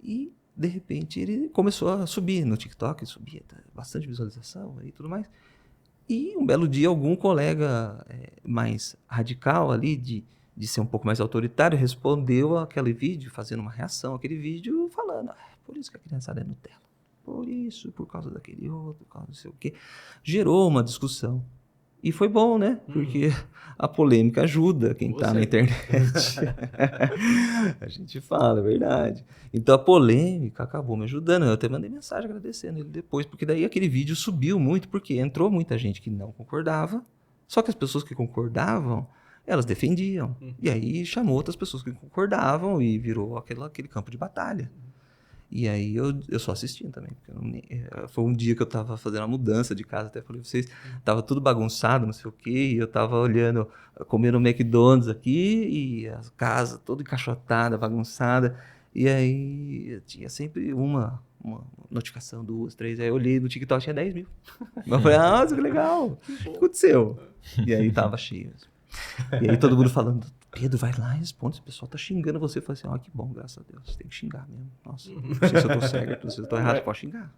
E, de repente, ele começou a subir no TikTok. Subia bastante visualização e tudo mais. E um belo dia, algum colega mais radical ali, de ser um pouco mais autoritário, respondeu aquele vídeo, fazendo uma reação àquele vídeo, falando, por isso que a criançada é Nutella. Por isso, por causa daquele outro, por causa não sei o quê. Gerou uma discussão. E foi bom, né? Porque a polêmica ajuda quem tá na internet. A gente fala, é verdade. Então a polêmica acabou me ajudando. Eu até mandei mensagem agradecendo ele depois, porque daí aquele vídeo subiu muito, porque entrou muita gente que não concordava, só que as pessoas que concordavam, elas defendiam. E aí chamou outras pessoas que concordavam e virou aquele campo de batalha. E aí eu só assistindo também. Porque foi um dia que eu tava fazendo a mudança de casa, até falei pra vocês, tava tudo bagunçado, não sei o quê, e eu tava olhando, comendo McDonald's aqui, e a casa toda encaixotada, bagunçada, e aí tinha sempre uma notificação, 2, 3, aí eu olhei no TikTok, tinha 10 mil. Eu falei, nossa, que legal, o que aconteceu? E aí tava cheio. E aí todo mundo falando, Pedro, vai lá e responde, o pessoal tá xingando você. Eu falei assim, que bom, graças a Deus, tem que xingar mesmo. Nossa, não sei se eu tô certo, não sei se eu tô errado, pode xingar.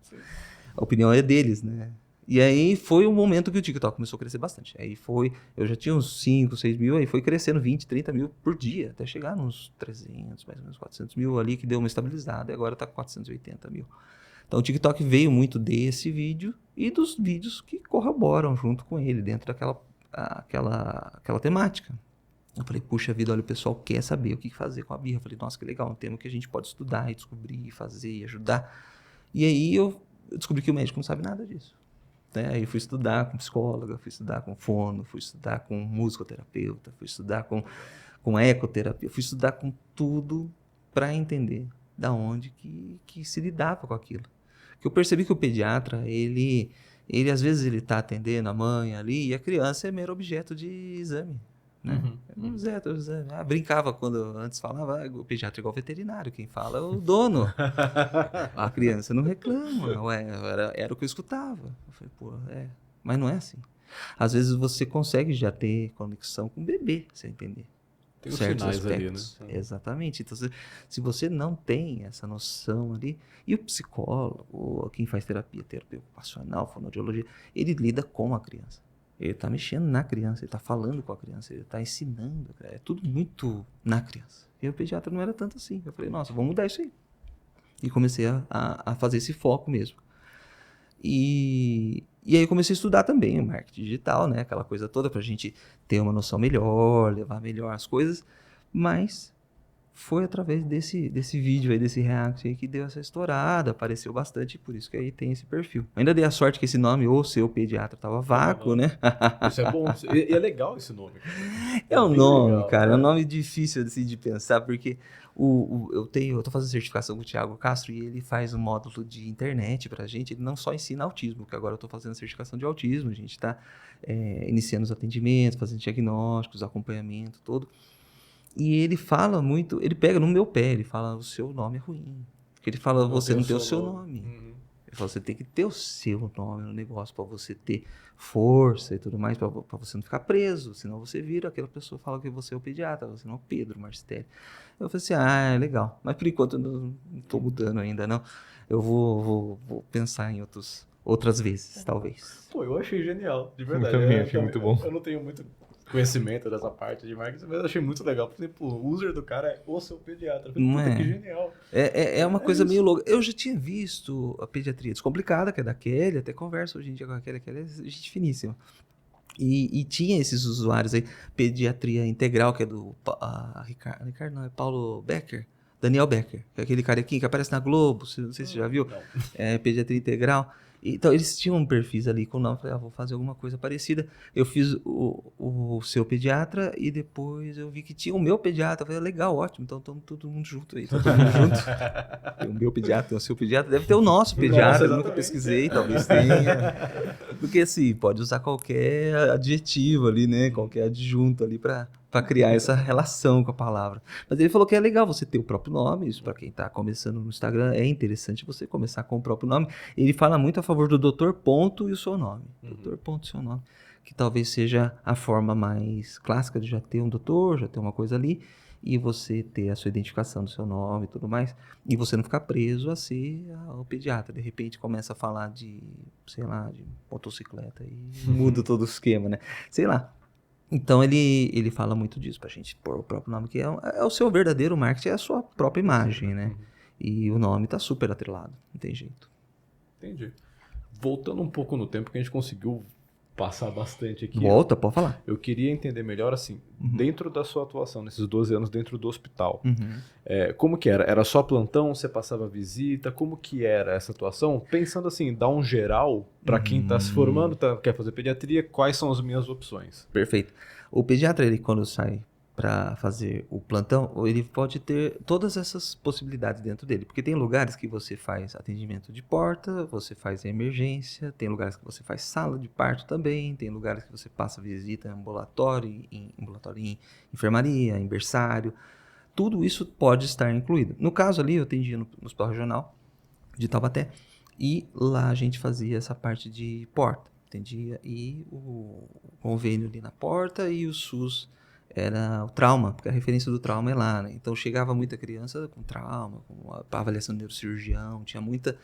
A opinião é deles, né? E aí foi um momento que o TikTok começou a crescer bastante. Aí eu já tinha uns 5, 6 mil, aí foi crescendo 20, 30 mil por dia, até chegar nos 300, mais ou menos 400 mil ali, que deu uma estabilizada, e agora tá com 480 mil. Então o TikTok veio muito desse vídeo e dos vídeos que corroboram junto com ele, dentro daquela temática. Eu falei, puxa vida, olha, o pessoal quer saber o que fazer com a birra. Eu falei, nossa, que legal, um tema que a gente pode estudar e descobrir, e fazer e ajudar. E aí eu descobri que o médico não sabe nada disso. Né? Aí eu fui estudar com psicóloga, fui estudar com fono, fui estudar com musicoterapeuta, fui estudar com ecoterapia, fui estudar com tudo para entender da onde que se lidava com aquilo. Que eu percebi que o pediatra, ele às vezes ele está atendendo a mãe ali e a criança é mero objeto de exame. Né? Brincava quando antes falava, o pediatra é igual veterinário, quem fala é o dono. A criança não reclama, era o que eu escutava. Eu falei, mas não é assim. Às vezes você consegue já ter conexão com o bebê, você entender. Tem os sinais ali, né? Exatamente. Então, se você não tem essa noção ali, e o psicólogo, quem faz terapia ocupacional, fonoaudiologia, ele lida com a criança. Ele está mexendo na criança, ele está falando com a criança, ele está ensinando. É tudo muito na criança. E o pediatra não era tanto assim. Eu falei, nossa, vamos mudar isso aí. E comecei a fazer esse foco mesmo. E aí eu comecei a estudar também o marketing digital, né? Aquela coisa toda para a gente ter uma noção melhor, levar melhor as coisas. Mas foi através desse vídeo aí, desse react aí, que deu essa estourada, apareceu bastante, por isso que aí tem esse perfil. Ainda dei a sorte que esse nome, O Seu Pediatra, tava vácuo, né? Isso é bom, e é legal esse nome. Cara. É um nome, legal, cara, é um nome difícil assim, de pensar, porque eu tô fazendo certificação com o Thiago Castro e ele faz um módulo de internet pra gente, ele não só ensina autismo, porque agora eu tô fazendo certificação de autismo, a gente tá iniciando os atendimentos, fazendo diagnósticos, acompanhamento, todo. E ele fala muito, ele pega no meu pé, ele fala, o seu nome é ruim. Porque ele fala, você não tem o seu nome. Ele fala, você tem que ter o seu nome no negócio para você ter força e tudo mais, para você não ficar preso. Senão você vira aquela pessoa que fala que você é o pediatra, você não é o Pedro Marstelli. Eu falei assim, é legal. Mas por enquanto eu não estou mudando ainda, não. Eu vou pensar em outras vezes, talvez. Pô, eu achei genial, de verdade. Eu também achei muito bom. Eu não tenho muito conhecimento dessa parte de marketing, mas eu achei muito legal. Por exemplo, o user do cara é o seu pediatra. Não é? Que genial. É uma coisa meio louca. Eu já tinha visto a pediatria descomplicada, que é da Kelly, até converso hoje em dia com a Kelly é gente finíssima. E tinha esses usuários aí, pediatria integral, que é do Ricardo não, é Paulo Becker, Daniel Becker, que é aquele carequinho que aparece na Globo, não sei se você já viu, pediatria integral. Então, eles tinham perfis ali com o nome, eu falei, vou fazer alguma coisa parecida. Eu fiz o seu pediatra e depois eu vi que tinha o meu pediatra. Eu falei, legal, ótimo, então estamos todo mundo junto aí, todo mundo junto. Tem o meu pediatra, tem o seu pediatra, deve ter o nosso pediatra, eu nunca pesquisei, talvez tenha. Porque assim, pode usar qualquer adjetivo ali, né? Qualquer adjunto ali pra criar essa relação com a palavra. Mas ele falou que é legal você ter o próprio nome, isso pra quem tá começando no Instagram, é interessante você começar com o próprio nome. Ele fala muito a favor do doutor ponto e o seu nome. Doutor ponto e o seu nome. Que talvez seja a forma mais clássica de já ter um doutor, já ter uma coisa ali, e você ter a sua identificação do seu nome e tudo mais, e você não ficar preso a ser o pediatra. De repente começa a falar de, sei lá, de motocicleta e muda todo o esquema, né? Sei lá. Então ele fala muito disso pra gente pôr o próprio nome, que é o seu verdadeiro marketing, é a sua própria imagem, né? E o nome tá super atrelado, não tem jeito. Entendi. Voltando um pouco no tempo que a gente conseguiu passar bastante aqui. Volta, pode falar. Eu queria entender melhor, assim, dentro da sua atuação, nesses 12 anos dentro do hospital, como que era? Era só plantão? Você passava visita? Como que era essa atuação? Pensando assim, dar um geral para quem está se formando, quer fazer pediatria, quais são as minhas opções? Perfeito. O pediatra, ele quando sai para fazer o plantão, ele pode ter todas essas possibilidades dentro dele, porque tem lugares que você faz atendimento de porta, você faz emergência, tem lugares que você faz sala de parto também, tem lugares que você passa visita em ambulatório, em enfermaria, em berçário, tudo isso pode estar incluído. No caso ali, eu atendia no Hospital Regional de Taubaté, e lá a gente fazia essa parte de porta, atendia, e o convênio ali na porta, e o SUS era o trauma, porque a referência do trauma é lá, né? Então chegava muita criança com trauma, com a avaliação do neurocirurgião, tinha muita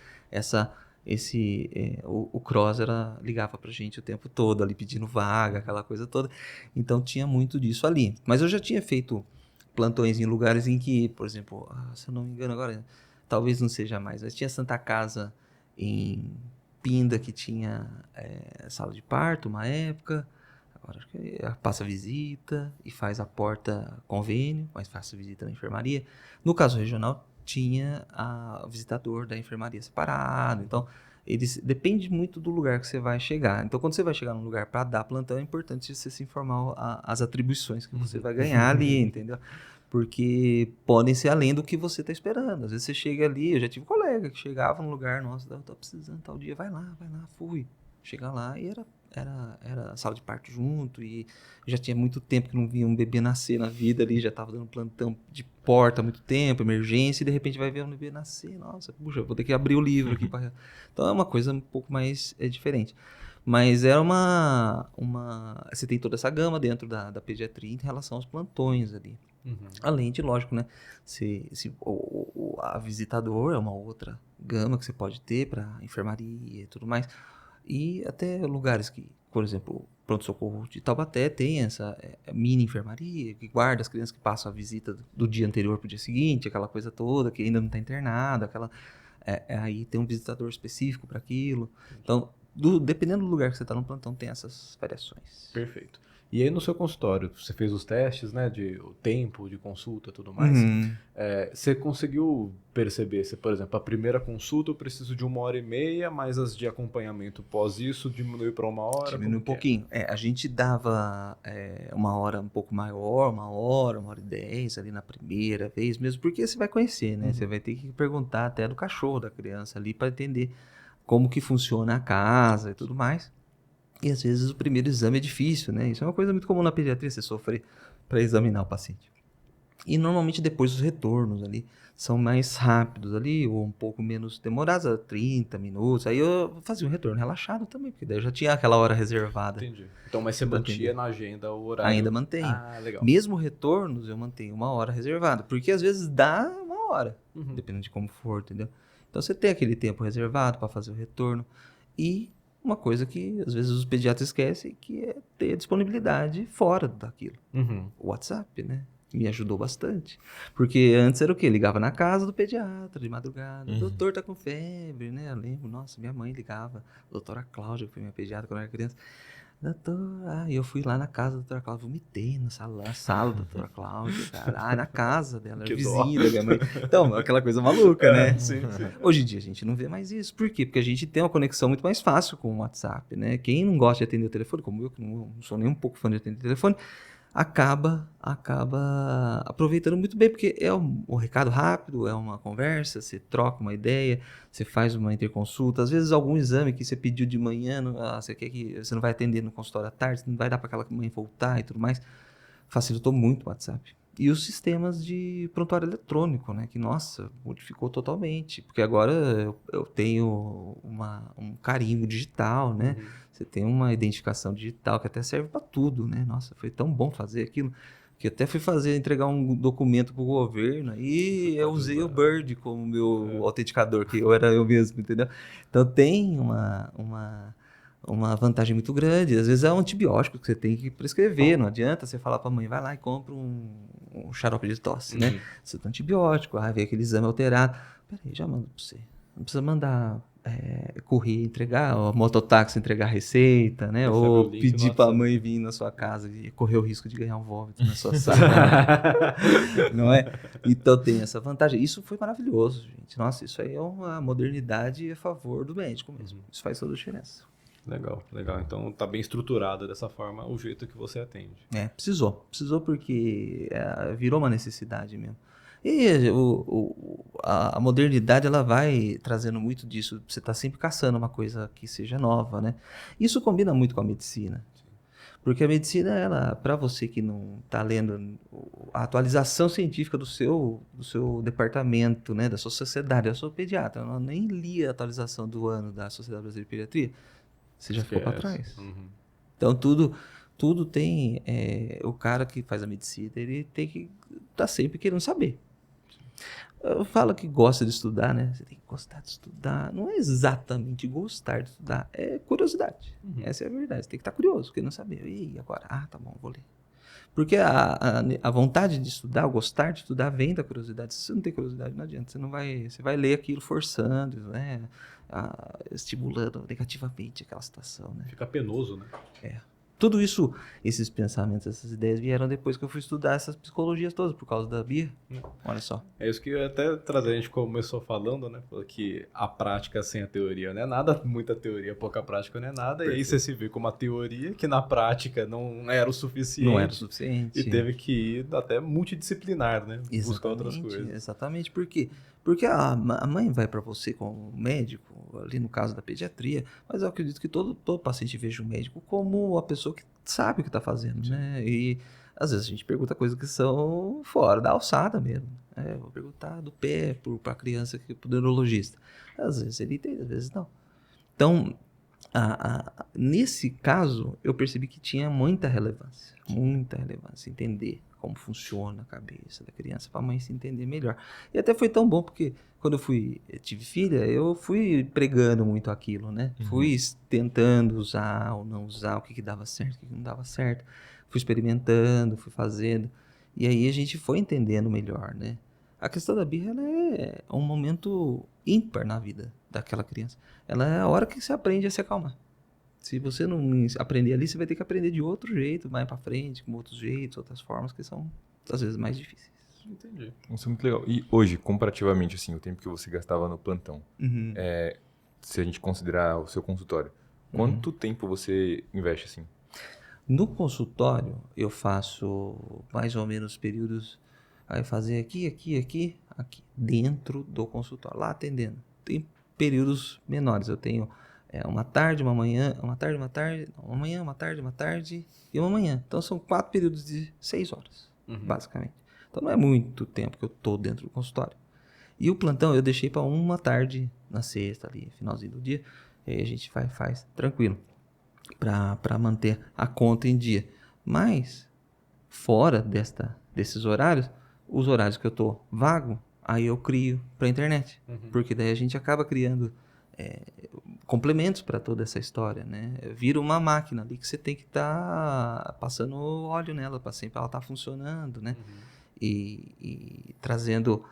o Cross ligava pra gente o tempo todo ali pedindo vaga, aquela coisa toda. Então tinha muito disso ali. Mas eu já tinha feito plantões em lugares em que, por exemplo, se eu não me engano agora, talvez não seja mais, mas tinha Santa Casa em Pinda que tinha sala de parto uma época. Agora acho que passa visita e faz a porta convênio, mas faz visita na enfermaria. No caso regional, tinha o visitador da enfermaria separado. Então, depende muito do lugar que você vai chegar. Então, quando você vai chegar num lugar para dar plantão, é importante você se informar as atribuições que você vai ganhar ali, entendeu? Porque podem ser além do que você está esperando. Às vezes você chega ali, eu já tive colega que chegava num lugar, nossa, eu tô precisando tal dia, vai lá, fui. Chega lá e era sala de parto junto, e já tinha muito tempo que não via um bebê nascer na vida ali, já estava dando plantão de porta há muito tempo, emergência, e de repente vai ver um bebê nascer, nossa, puxa, vou ter que abrir o livro aqui. Então é uma coisa um pouco mais diferente. Mas era você tem toda essa gama dentro da pediatria em relação aos plantões ali. Além de, lógico, né, a visitador é uma outra gama que você pode ter para enfermaria e tudo mais. E até lugares que, por exemplo, o pronto-socorro de Taubaté tem essa mini enfermaria, que guarda as crianças que passam a visita do dia anterior para o dia seguinte, aquela coisa toda, que ainda não está internada, aí tem um visitador específico para aquilo. Então, dependendo do lugar que você está no plantão, tem essas variações. Perfeito. E aí no seu consultório, você fez os testes, né, o tempo de consulta e tudo mais, você conseguiu perceber se, por exemplo, a primeira consulta eu preciso de 1h30, mas as de acompanhamento pós isso diminui para 1 hora? Diminui um pouquinho. A gente dava 1 hora um pouco maior, 1h10 ali na primeira vez mesmo, porque você vai conhecer, né? Você vai ter que perguntar até do cachorro da criança ali para entender como que funciona a casa e tudo mais. E às vezes o primeiro exame é difícil, né? Isso é uma coisa muito comum na pediatria, você sofrer para examinar o paciente. E normalmente depois os retornos ali são mais rápidos ali, ou um pouco menos demorados, 30 minutos. Aí eu fazia um retorno relaxado também, porque daí eu já tinha aquela hora reservada. Entendi. Então, mas você mantinha na agenda o horário? Ainda mantenho. Ah, legal. Mesmo retornos, eu mantenho 1 hora reservada, porque às vezes dá 1 hora, dependendo de como for, entendeu? Então você tem aquele tempo reservado para fazer o retorno. E uma coisa que às vezes os pediatras esquecem, que é ter disponibilidade fora daquilo. O WhatsApp, né? Me ajudou bastante. Porque antes era o quê? Ligava na casa do pediatra de madrugada. O doutor tá com febre, né? Eu lembro, nossa, minha mãe ligava. A doutora Cláudia, que foi minha pediatra quando eu era criança. Doutor, eu fui lá na casa da doutora Cláudia, vomitei na sala da doutora Cláudia, cara. Na casa dela, era vizinha da minha mãe. Então, aquela coisa maluca, né? Sim. Hoje em dia a gente não vê mais isso. Por quê? Porque a gente tem uma conexão muito mais fácil com o WhatsApp, né? Quem não gosta de atender o telefone, como eu, que não sou nem um pouco fã de atender o telefone, acaba aproveitando muito bem, porque é um recado rápido, é uma conversa, você troca uma ideia, você faz uma interconsulta, às vezes algum exame que você pediu de manhã, você quer que você não vai atender no consultório à tarde, não vai dar para aquela mãe voltar e tudo mais, facilitou muito o WhatsApp. E os sistemas de prontuário eletrônico, né? Que, nossa, modificou totalmente. Porque agora eu tenho um carimbo digital, né? Uhum. Você tem uma identificação digital que até serve para tudo, né? Nossa, foi tão bom fazer aquilo. Que até fui entregar um documento para o governo e eu usei o Bird como meu autenticador, que eu era eu mesmo, entendeu? Então tem uma vantagem muito grande. Às vezes é um antibiótico que você tem que prescrever. Não adianta você falar para a mãe, vai lá e compra um xarope de tosse, né? Você tem antibiótico, vê aquele exame alterado. Peraí, já mando para você. Não precisa mandar correr entregar, ou mototáxi entregar receita, né? Recebe Ou o link pedir no para a WhatsApp. mãe vir na sua casa e correr o risco de ganhar um vômito na sua sala. Não é? Então tem essa vantagem. Isso foi maravilhoso, gente. Nossa, isso aí é uma modernidade a favor do médico mesmo. Isso faz toda a diferença. Legal, legal. Então tá bem estruturado dessa forma o jeito que você atende. Precisou porque virou uma necessidade mesmo. E a modernidade, ela vai trazendo muito disso. Você está sempre caçando uma coisa que seja nova, né? Isso combina muito com a medicina. Porque a medicina, ela, para você que não está lendo a atualização científica do seu departamento, né, da sua sociedade, eu sou pediatra, eu nem li a atualização do ano da Sociedade Brasileira de Pediatria, você já ficou para trás. Uhum. Então, tudo tem... o cara que faz a medicina, ele tem que estar sempre querendo saber. Eu falo que gosta de estudar, né? Você tem que gostar de estudar. Não é exatamente gostar de estudar, é curiosidade. Uhum. Essa é a verdade. Você tem que estar curioso, querendo saber. E agora? Tá bom, vou ler. Porque a vontade de estudar, o gostar de estudar, vem da curiosidade. Se você não tem curiosidade, não adianta. Você vai ler aquilo forçando, né? Estimulando negativamente aquela situação, né? Fica penoso, né? Tudo isso, esses pensamentos, essas ideias vieram depois que eu fui estudar essas psicologias todas, por causa da Bia. Olha só. É isso que eu ia até trazer, a gente começou falando, né? Falou que a prática sem a teoria não é nada, muita teoria, pouca prática não é nada. Perfeito. E aí você se vê com uma teoria que na prática não era o suficiente. Não era o suficiente. E teve que ir até multidisciplinar, né? Exatamente, buscar outras coisas. Exatamente. Por quê? Porque a mãe vai para você como médico, ali no caso da pediatria, mas eu acredito que todo paciente veja o médico como a pessoa que sabe o que está fazendo, Sim. né? E às vezes a gente pergunta coisas que são fora da alçada mesmo. Vou perguntar do pé para a criança, para o neurologista. Às vezes ele entende, às vezes não. Então, nesse caso, eu percebi que tinha muita relevância entender como funciona a cabeça da criança, para a mãe se entender melhor. E até foi tão bom, porque quando eu tive filha, eu fui pregando muito aquilo, né? Uhum. Fui tentando usar ou não usar, o que dava certo, o que não dava certo. Fui experimentando, fui fazendo. E aí a gente foi entendendo melhor, né? A questão da birra, ela é um momento ímpar na vida daquela criança. Ela é a hora que você aprende a se acalmar. Se você não aprender ali, você vai ter que aprender de outro jeito, mais pra frente, com outros jeitos, outras formas que são, às vezes, mais difíceis. Entendi. Isso é muito legal. E hoje, comparativamente, assim, o tempo que você gastava no plantão, se a gente considerar o seu consultório, quanto tempo você investe, assim? No consultório, eu faço mais ou menos períodos, aí fazer aqui, dentro do consultório, lá atendendo. Tem períodos menores, eu tenho uma tarde, uma manhã, uma tarde, uma manhã, uma tarde e uma manhã. Então são 4 períodos de 6 horas, basicamente. Então não é muito tempo que eu estou dentro do consultório. E o plantão eu deixei para uma tarde na sexta ali, finalzinho do dia, e aí a gente faz tranquilo, para manter a conta em dia. Mas fora desses horários, os horários que eu estou vago, aí eu crio para a internet, porque daí a gente acaba criando complementos para toda essa história, né? Vira uma máquina ali que você tem que estar passando óleo nela para sempre ela estar funcionando, né? E trazendo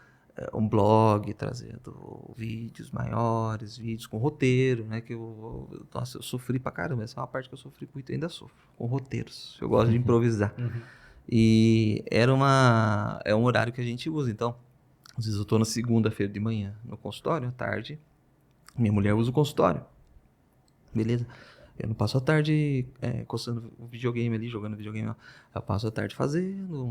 um blog, trazendo vídeos maiores, vídeos com roteiro, né? Que eu sofri pra caramba. Essa é uma parte que eu sofri muito, ainda sofro, com roteiros. Eu gosto de improvisar. E é um horário que a gente usa. Então, às vezes eu tô na segunda-feira de manhã no consultório, à tarde, minha mulher usa o consultório. Beleza? Eu não passo a tarde coçando o videogame ali, jogando videogame. Não. Eu passo a tarde fazendo,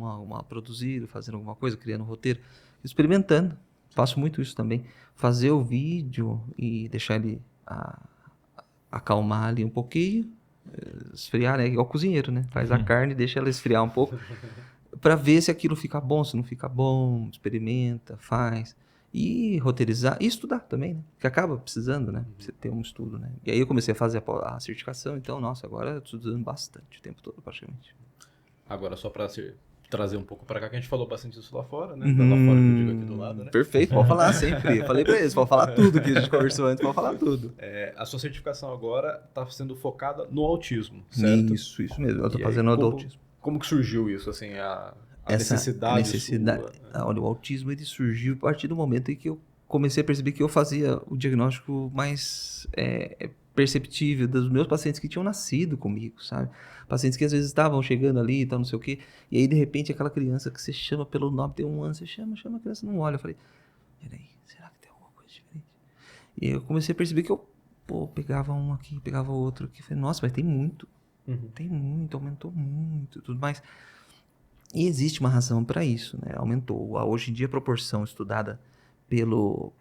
produzindo, fazendo alguma coisa, criando um roteiro, experimentando. Faço muito isso também. Fazer o vídeo e deixar ele acalmar ali um pouquinho, esfriar, né? Igual cozinheiro, né? Faz a carne, deixa ela esfriar um pouco, para ver se aquilo fica bom, se não fica bom, experimenta, faz. E roteirizar, e estudar também, né? Que acaba precisando, né? Você ter um estudo, né? E aí eu comecei a fazer a certificação, então, nossa, agora eu estou estudando bastante, o tempo todo, praticamente. Agora, só para trazer um pouco para cá, que a gente falou bastante disso lá fora, né? Lá fora que eu digo aqui do lado, né? Perfeito, pode falar sempre. Eu falei para eles, pode falar tudo que a gente conversou antes, pode falar tudo. A sua certificação agora está sendo focada no autismo, certo? Isso mesmo, eu estou fazendo no autismo. Como que surgiu isso, assim, essa necessidade sua? Olha, o autismo ele surgiu a partir do momento em que eu comecei a perceber que eu fazia o diagnóstico mais perceptível dos meus pacientes que tinham nascido comigo, sabe? Pacientes que às vezes estavam chegando ali e tal, não sei o quê, e aí de repente aquela criança que você chama pelo nome, tem 1 ano, você chama, a criança não olha. Eu falei, peraí, será que tem alguma coisa diferente? E aí eu comecei a perceber que eu, pegava um aqui, pegava outro aqui, falei, nossa, mas tem muito, aumentou muito, tudo mais. E existe uma razão para isso, né? Aumentou. Hoje em dia a proporção estudada pelo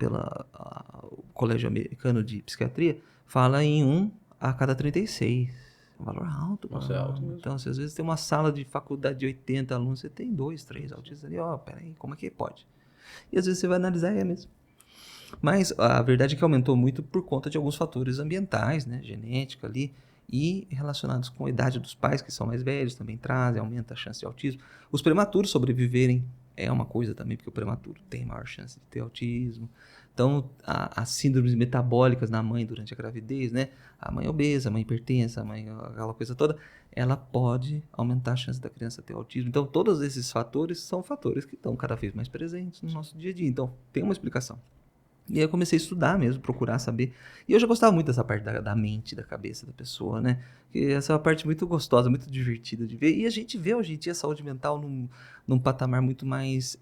Colégio Americano de Psiquiatria fala em 1 a cada 36. Um valor alto. Nossa, é alto mesmo. Então, se às vezes tem uma sala de faculdade de 80 alunos, você tem 2, 3 autistas ali. Peraí, como é que pode? E às vezes você vai analisar e é mesmo. Mas a verdade é que aumentou muito por conta de alguns fatores ambientais, né? Genética ali. E relacionados com a idade dos pais, que são mais velhos, também trazem, aumenta a chance de autismo. Os prematuros sobreviverem é uma coisa também, porque o prematuro tem maior chance de ter autismo. Então, as síndromes metabólicas na mãe durante a gravidez, né? A mãe obesa, a mãe hipertensa, a mãe aquela coisa toda, ela pode aumentar a chance da criança ter autismo. Então, todos esses fatores são fatores que estão cada vez mais presentes no nosso dia a dia. Então, tem uma explicação. E aí eu comecei a estudar mesmo, procurar saber. E eu já gostava muito dessa parte da mente, da cabeça da pessoa, né? Porque essa é uma parte muito gostosa, muito divertida de ver. E a gente vê hoje em dia a saúde mental num patamar muito mais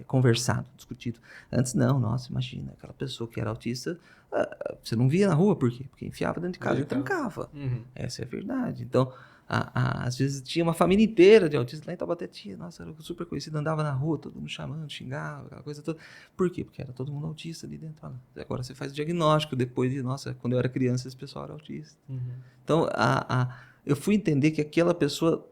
conversado, discutido. Antes não, nossa, imagina, aquela pessoa que era autista, você não via na rua, por quê? Porque enfiava dentro de casa e trancava. Essa é a verdade. Então, às vezes tinha uma família inteira de autistas lá em Taubaté, nossa, era super conhecido, andava na rua, todo mundo chamando, xingava, aquela coisa toda. Por quê? Porque era todo mundo autista ali dentro. Agora você faz o diagnóstico depois de, nossa, quando eu era criança esse pessoal era autista. Então, eu fui entender que aquela pessoa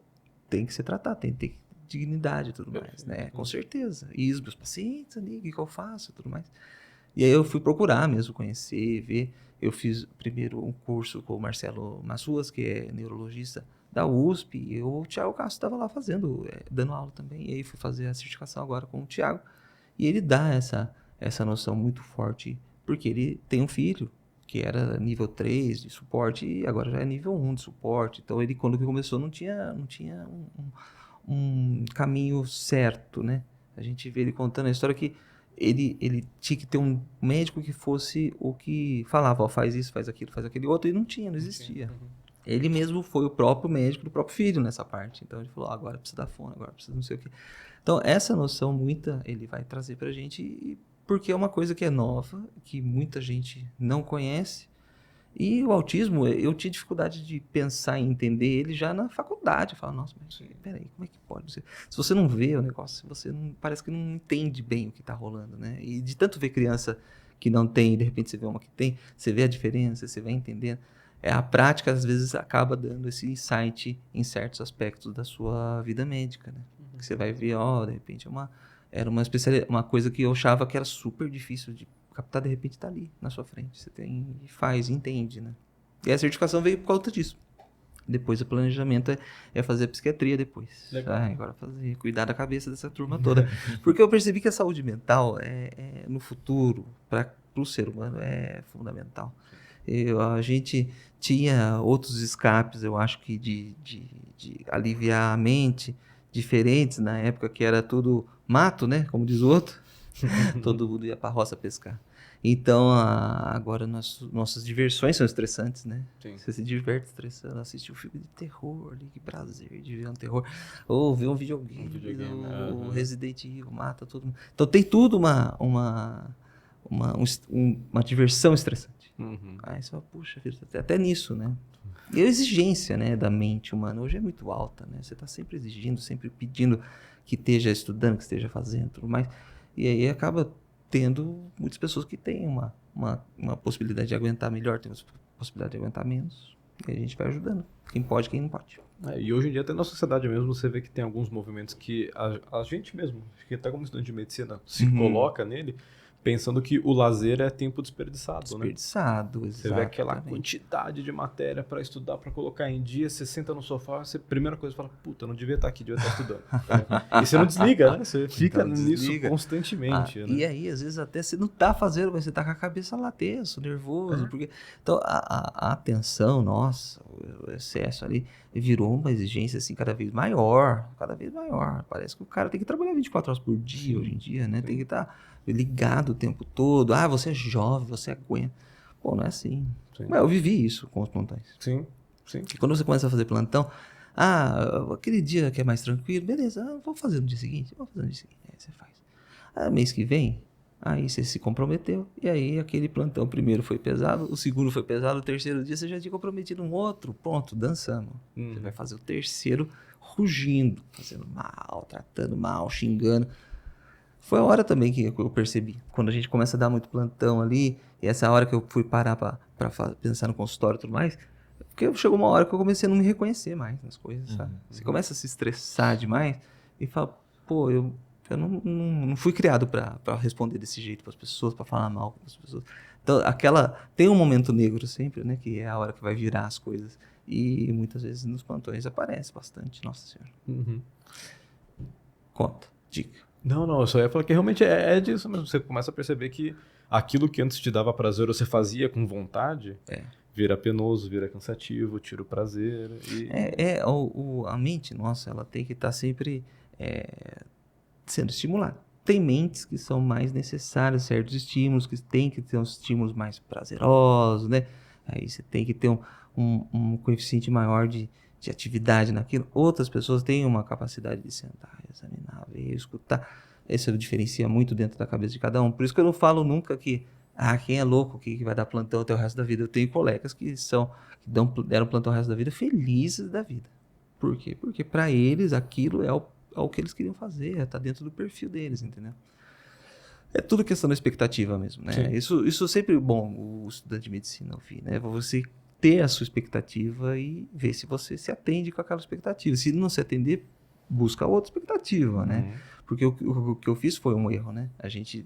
tem que ser tratada, tem que ter dignidade e tudo mais, né? Com certeza. E os meus pacientes ali, o que eu faço e tudo mais. E aí eu fui procurar mesmo, conhecer, ver. Eu fiz primeiro um curso com o Marcelo Massuas, que é neurologista da USP, e o Thiago Castro estava lá dando aula também, e aí fui fazer a certificação agora com o Thiago, e ele dá essa noção muito forte, porque ele tem um filho que era nível 3 de suporte, e agora já é nível 1 de suporte, então ele quando começou não tinha um caminho certo, né? A gente vê ele contando a história que ele tinha que ter um médico que fosse o que falava, faz isso, faz aquele outro, e não existia. Ele mesmo foi o próprio médico do próprio filho nessa parte. Então ele falou, agora precisa dar fono, agora precisa não sei o quê. Então essa noção ele vai trazer pra gente, porque é uma coisa que é nova, que muita gente não conhece. E o autismo, eu tinha dificuldade de pensar e entender ele já na faculdade. Eu falo, nossa, mas peraí, como é que pode ser? Se você não vê o negócio, você parece que não entende bem o que está rolando, né? E de tanto ver criança que não tem, e de repente você vê uma que tem, você vê a diferença, você vai entendendo. A prática, às vezes, acaba dando esse insight em certos aspectos da sua vida médica, né? Que você vai ver, de repente, era uma coisa que eu achava que era super difícil de captar, de repente, tá ali na sua frente. Você tem e faz, entende, né? E a certificação veio por causa disso. Depois o planejamento é fazer a psiquiatria depois. Agora cuidar da cabeça dessa turma toda. Porque eu percebi que a saúde mental no futuro, para o ser humano, é fundamental. A gente tinha outros escapes, eu acho que de aliviar a mente, diferentes na época que era tudo mato, né? Como diz o outro. Todo mundo ia pra roça pescar. Então, agora nossas diversões são estressantes, né? Sim. Você se diverte estressando, assistir um filme de terror ali, que prazer de ver um terror. Ou ver um videogame ou Resident Evil, mata todo mundo. Então tem tudo uma diversão estressante. Aí você fala, puxa vida, até nisso, né? E a exigência, né, da mente humana hoje é muito alta, né? Você está sempre exigindo, sempre pedindo que esteja estudando, que esteja fazendo, tudo mais. E aí acaba tendo muitas pessoas que têm uma possibilidade de aguentar melhor, tem uma possibilidade de aguentar menos. E a gente vai ajudando. Quem pode, quem não pode. E hoje em dia, até na sociedade mesmo, você vê que tem alguns movimentos que a gente mesmo, que até como estudante de medicina, se coloca nele, pensando que o lazer é tempo desperdiçado, Desperdiçado, né? Você vê aquela quantidade de matéria para estudar, para colocar em dia, você senta no sofá, você, primeira coisa, fala, puta, eu não devia estar aqui, devia estar estudando. E você não desliga, né? Você fica nisso constantemente. Né? E aí, às vezes, até você não tá fazendo, mas você tá com a cabeça lá tenso, nervoso. Porque... Então, a atenção, nossa, o excesso ali, virou uma exigência, assim, cada vez maior. Parece que o cara tem que trabalhar 24 horas por dia, hoje em dia, né? Tem que estar ligado o tempo todo. Ah, você é jovem, você aguenta. Pô, não é assim. Mas eu vivi isso com os plantões. Sim. E quando você começa a fazer plantão, aquele dia que é mais tranquilo, beleza, vou fazer no dia seguinte. Aí você faz. Mês que vem, aí você se comprometeu. E aí aquele plantão, o primeiro foi pesado, o segundo foi pesado, o terceiro dia você já tinha comprometido um outro. Pronto, dançamos. Você vai fazer o terceiro rugindo, fazendo mal, tratando mal, xingando. Foi a hora também que eu percebi. Quando a gente começa a dar muito plantão ali, e essa é a hora que eu fui parar pra pensar no consultório e tudo mais, porque chegou uma hora que eu comecei a não me reconhecer mais nas coisas, sabe? Você começa a se estressar demais e fala, pô, eu não fui criado pra responder desse jeito pras pessoas, pra falar mal com as pessoas. Então, tem um momento negro sempre, né? Que é a hora que vai virar as coisas. E muitas vezes nos plantões aparece bastante, nossa senhora. Conta, dica. Não, eu só ia falar que realmente é disso mesmo. Você começa a perceber que aquilo que antes te dava prazer, você fazia com vontade, vira penoso, vira cansativo, tira o prazer. A mente, nossa, ela tem que estar sempre sendo estimulada. Tem mentes que são mais necessárias, certos estímulos, que tem que ter uns estímulos mais prazerosos, né? Aí você tem que ter um coeficiente maior de atividade naquilo. Outras pessoas têm uma capacidade de sentar, examinar, ver, escutar. Isso diferencia muito dentro da cabeça de cada um. Por isso que eu não falo nunca que quem é louco que vai dar plantão até o resto da vida. Eu tenho colegas que deram plantão o resto da vida felizes da vida. Por quê? Porque para eles aquilo é o que eles queriam fazer, tá dentro do perfil deles, entendeu? É tudo questão da expectativa mesmo, né? Isso sempre bom o estudante de medicina ouvir, né? Você ter a sua expectativa e ver se você se atende com aquela expectativa. Se não se atender, busca outra expectativa, né? Porque o que eu fiz foi um erro, né? A gente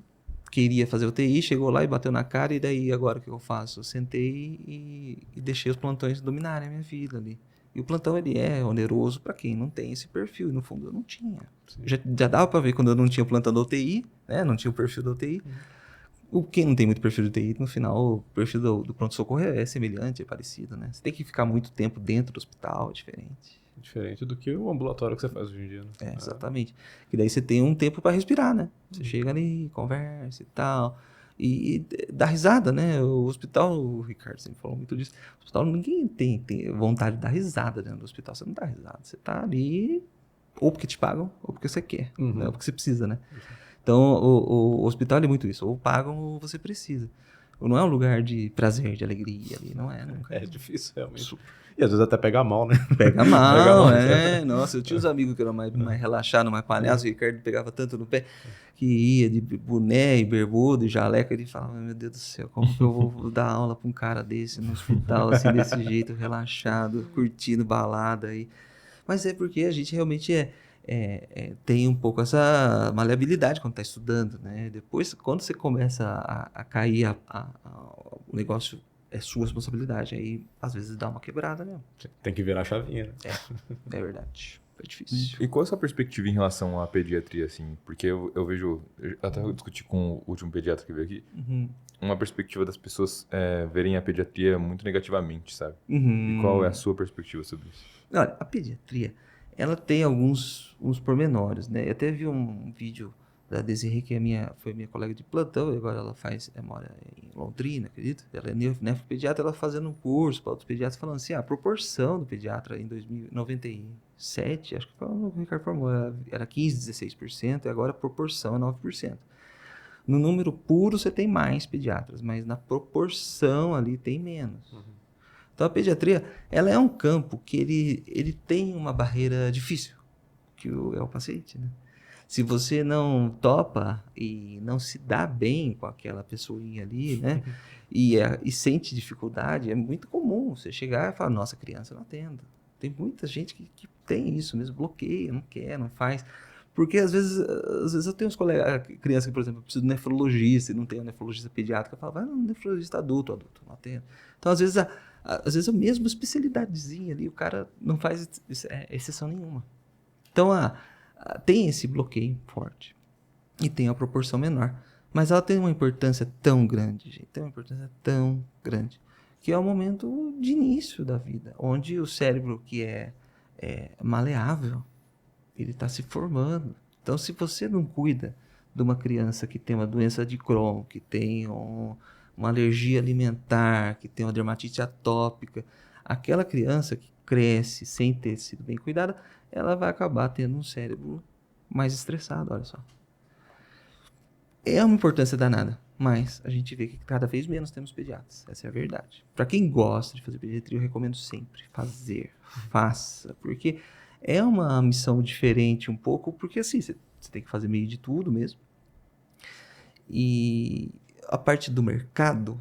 queria fazer UTI, chegou lá e bateu na cara, e daí agora o que eu faço? Eu sentei e deixei os plantões dominarem a minha vida ali. E o plantão, ele é oneroso para quem não tem esse perfil, e no fundo eu não tinha. Já dava para ver quando eu não tinha o plantão da UTI, né? Não tinha o perfil da UTI. Quem não tem muito perfil de UTI, no final, o perfil do pronto-socorro é semelhante, é parecido, né? Você tem que ficar muito tempo dentro do hospital, é diferente. Diferente do que o ambulatório que você faz hoje em dia, né? Exatamente. E daí você tem um tempo para respirar, né? Você chega ali, conversa e tal, e dá risada, né? O hospital, o Ricardo sempre falou muito disso, o hospital ninguém tem vontade de dar risada dentro do hospital, você não dá risada, você tá ali ou porque te pagam, ou porque você quer, né? Ou porque você precisa, né? Então, o hospital é muito isso. Ou pagam ou você precisa. Não é um lugar de prazer, de alegria ali. Não é, nunca. É difícil, realmente. E às vezes até pega mal, né? Pega mal, Nossa, eu tinha uns amigos que eram mais relaxados, mais palhaços. O Ricardo pegava tanto no pé que ia de boné e bermuda e jaleca. Ele falava, meu Deus do céu, como que eu vou dar aula pra um cara desse no hospital, assim, desse jeito, relaxado, curtindo balada aí. Mas é porque a gente realmente tem um pouco essa maleabilidade quando está estudando, né? Depois, quando você começa a cair, o negócio é sua responsabilidade, aí às vezes dá uma quebrada mesmo. Tem que virar a chavinha, né? É verdade. É difícil. E qual é a sua perspectiva em relação à pediatria, assim? Porque eu vejo, até eu discuti com o último pediatra que veio aqui, uma perspectiva das pessoas verem a pediatria muito negativamente, sabe? E qual é a sua perspectiva sobre isso? Olha, a pediatria, ela tem uns pormenores, né? Eu até vi um vídeo da Desirê, que foi minha colega de plantão, e agora ela mora em Londrina, acredito. Ela é nefropediatra, ela fazendo um curso para outros pediatras, falando assim, a proporção do pediatra em 1997, acho que foi o Ricardo formou, era 15%, 16%, e agora a proporção é 9%. No número puro você tem mais pediatras, mas na proporção ali tem menos. Então a pediatria, ela é um campo que ele tem uma barreira difícil, que é o paciente, né? Se você não topa e não se dá bem com aquela pessoinha ali, né? E sente dificuldade, é muito comum você chegar e falar, nossa, criança, eu não atendo. Tem muita gente que tem isso mesmo, bloqueia, não quer, não faz. Porque às vezes eu tenho uns colegas, criança que, por exemplo, precisa de nefrologista e não tem um nefrologista pediátrico, eu falo, vai no nefrologista adulto, não atendo. Então, às vezes a mesma especialidadezinha ali, o cara não faz exceção nenhuma. Então, tem esse bloqueio forte e tem a proporção menor. Mas ela tem uma importância tão grande, gente, tem uma importância tão grande, que é o momento de início da vida, onde o cérebro que é maleável, ele está se formando. Então, se você não cuida de uma criança que tem uma doença de Crohn, que tem uma alergia alimentar, que tem uma dermatite atópica, aquela criança que cresce sem ter sido bem cuidada, ela vai acabar tendo um cérebro mais estressado, olha só. É uma importância danada, mas a gente vê que cada vez menos temos pediatras, essa é a verdade. Para quem gosta de fazer pediatria, eu recomendo sempre faça, porque é uma missão diferente um pouco, porque assim, você tem que fazer meio de tudo mesmo. E a parte do mercado,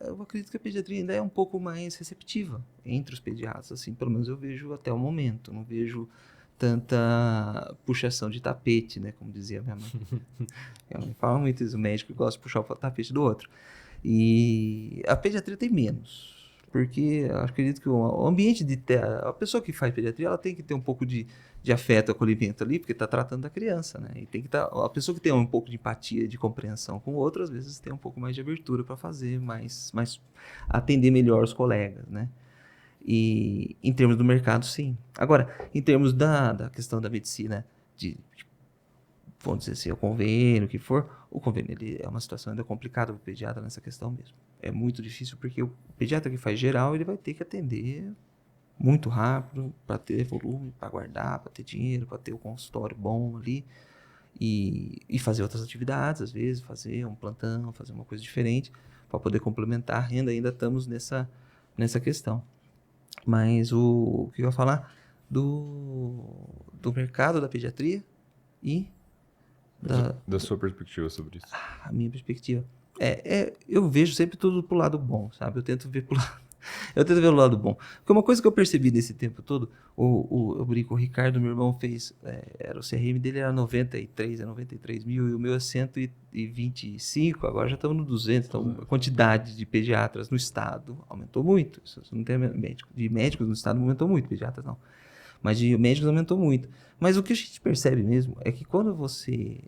eu acredito que a pediatria ainda é um pouco mais receptiva entre os pediatras, assim, pelo menos eu vejo até o momento, não vejo tanta puxação de tapete, né, como dizia minha mãe. Minha mãe fala muito isso, o médico gosta de puxar o tapete do outro. E a pediatria tem menos, porque eu acredito que o ambiente a pessoa que faz pediatria, ela tem que ter um pouco de afeto, acolhimento ali, porque está tratando da criança, né? E tem que a pessoa que tem um pouco de empatia, de compreensão com o outro, às vezes tem um pouco mais de abertura para fazer, mais atender melhor os colegas, né? E em termos do mercado, sim. Agora, em termos da questão da medicina, vamos dizer assim, o convênio, o que for, o convênio ele é uma situação ainda complicada para o pediatra nessa questão mesmo. É muito difícil porque o pediatra que faz geral, ele vai ter que atender muito rápido para ter volume, para guardar, para ter dinheiro, para ter o consultório bom ali e fazer outras atividades, às vezes, fazer um plantão, fazer uma coisa diferente para poder complementar a renda. Ainda estamos nessa questão. Mas o que eu ia falar do mercado da pediatria e da sua perspectiva sobre isso. A minha perspectiva eu vejo sempre tudo pro lado bom, sabe? Eu tento ver o lado bom. Porque uma coisa que eu percebi nesse tempo todo, eu brinco, o Ricardo, meu irmão, fez, o CRM dele era 93 mil, e o meu é 125, agora já estamos no 200, então a quantidade de pediatras no estado aumentou muito. Isso não tem médico. De médicos no estado aumentou muito, pediatras não. Mas de médicos aumentou muito. Mas o que a gente percebe mesmo é que quando você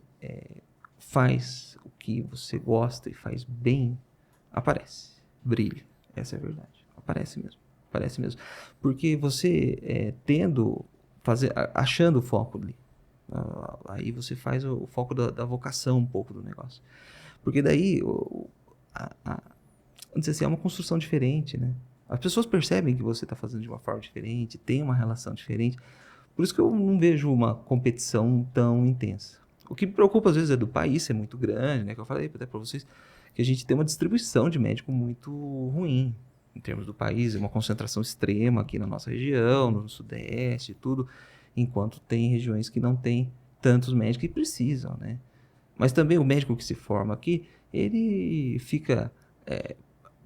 faz o que você gosta e faz bem, aparece, brilha. Essa é a verdade. Aparece mesmo. Porque você achando o foco ali, aí você faz o foco da vocação um pouco do negócio. Porque daí, vamos dizer assim, é uma construção diferente, né? As pessoas percebem que você está fazendo de uma forma diferente, tem uma relação diferente. Por isso que eu não vejo uma competição tão intensa. O que me preocupa às vezes é do país ser muito grande, né? Que eu falei até para vocês, que a gente tem uma distribuição de médico muito ruim em termos do país, uma concentração extrema aqui na nossa região, no sudeste e tudo, enquanto tem regiões que não tem tantos médicos que precisam, né? Mas também o médico que se forma aqui, ele fica,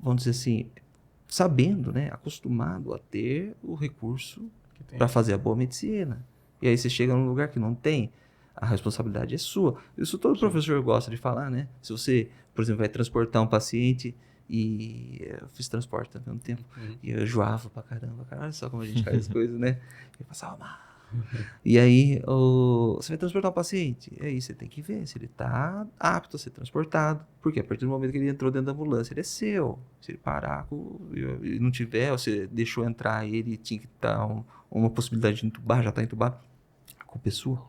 vamos dizer assim, sabendo, né, acostumado a ter o recurso para fazer a boa medicina. E aí você chega num lugar que não tem, a responsabilidade é sua. Isso todo professor gosta de falar, né? Se você, por exemplo, vai transportar um paciente, e eu fiz transporte também um tempo, e eu enjoava pra caramba, cara, olha só como a gente faz as coisas, né? Eu passava mal. E aí, você vai transportar um paciente, e aí você tem que ver se ele tá apto a ser transportado, porque a partir do momento que ele entrou dentro da ambulância, ele é seu. Se ele parar e não tiver, você deixou entrar ele, tinha que dar uma possibilidade de entubar, já tá entubado, a culpa é sua.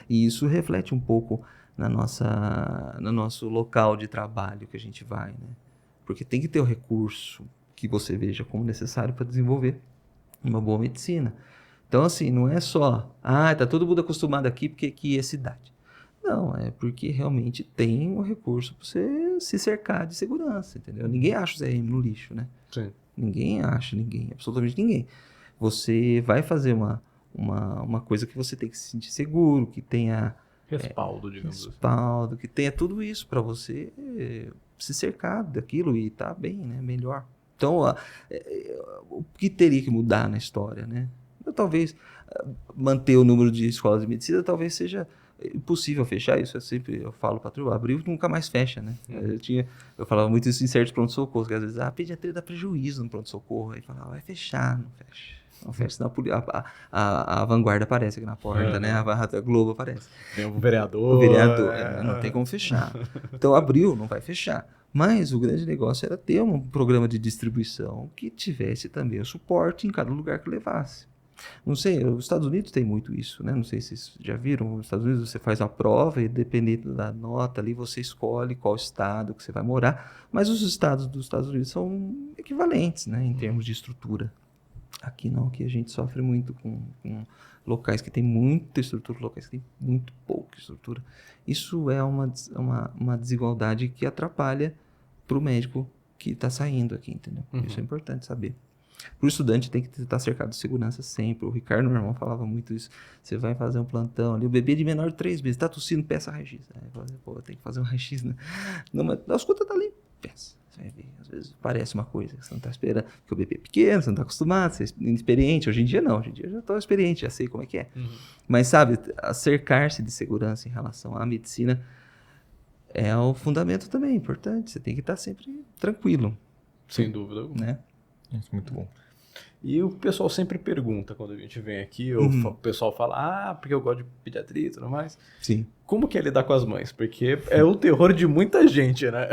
E isso reflete um pouco no nosso local de trabalho que a gente vai, né? Porque tem que ter o recurso que você veja como necessário para desenvolver uma boa medicina. Então, assim, não é só, tá todo mundo acostumado aqui porque aqui é cidade. Não, é porque realmente tem um recurso para você se cercar de segurança, entendeu? Ninguém acha o CRM no lixo, né? Sim. Ninguém acha, absolutamente ninguém. Você vai fazer uma coisa que você tem que se sentir seguro, que tenha Respaldo, digamos respaldo, que tenha tudo isso para você se cercar daquilo e estar bem, né? Melhor. Então, o que teria que mudar na história, né? Talvez manter o número de escolas de medicina talvez seja impossível fechar isso. Eu falo para a turma, abril nunca mais fecha, né? Eu falava muito isso em certos pronto-socorros, que às vezes a pediatria dá prejuízo no pronto-socorro. Aí falava, vai fechar, não fecha. Não fecha, senão a vanguarda aparece aqui na porta, né? A Globo aparece. Tem o vereador. O vereador, não tem como fechar. Então, abril não vai fechar. Mas o grande negócio era ter um programa de distribuição que tivesse também o suporte em cada lugar que levasse. Não sei, os Estados Unidos tem muito isso, né? Não sei se vocês já viram. Nos Estados Unidos você faz a prova e dependendo da nota ali você escolhe qual estado que você vai morar. Mas os estados dos Estados Unidos são equivalentes, né? Em termos de estrutura. Aqui não, aqui a gente sofre muito com locais que tem muita estrutura, locais que tem muito pouca estrutura. Isso é uma desigualdade que atrapalha para o médico que está saindo aqui, entendeu? Isso é importante saber. Para o estudante tem que estar cercado de segurança sempre. O Ricardo, meu irmão, falava muito isso. Você vai fazer um plantão ali, o bebê de menor de 3 meses, está tossindo, peça raio-x. Pô, tem que fazer um raio-x, né? Não, mas a escuta tá ali, peça. Você vai ver, às vezes parece uma coisa que você não está esperando, porque o bebê é pequeno, você não está acostumado, você é inexperiente. Hoje em dia não, hoje em dia eu já estou experiente, já sei como é que é. Mas sabe, cercar-se de segurança em relação à medicina é o fundamento também, importante. Você tem que estar sempre tranquilo. Sem dúvida alguma. Né? Isso, muito bom. E o pessoal sempre pergunta quando a gente vem aqui, o pessoal fala, porque eu gosto de pediatria e tudo mais. Sim. Como que é lidar com as mães? Porque é o terror de muita gente, né?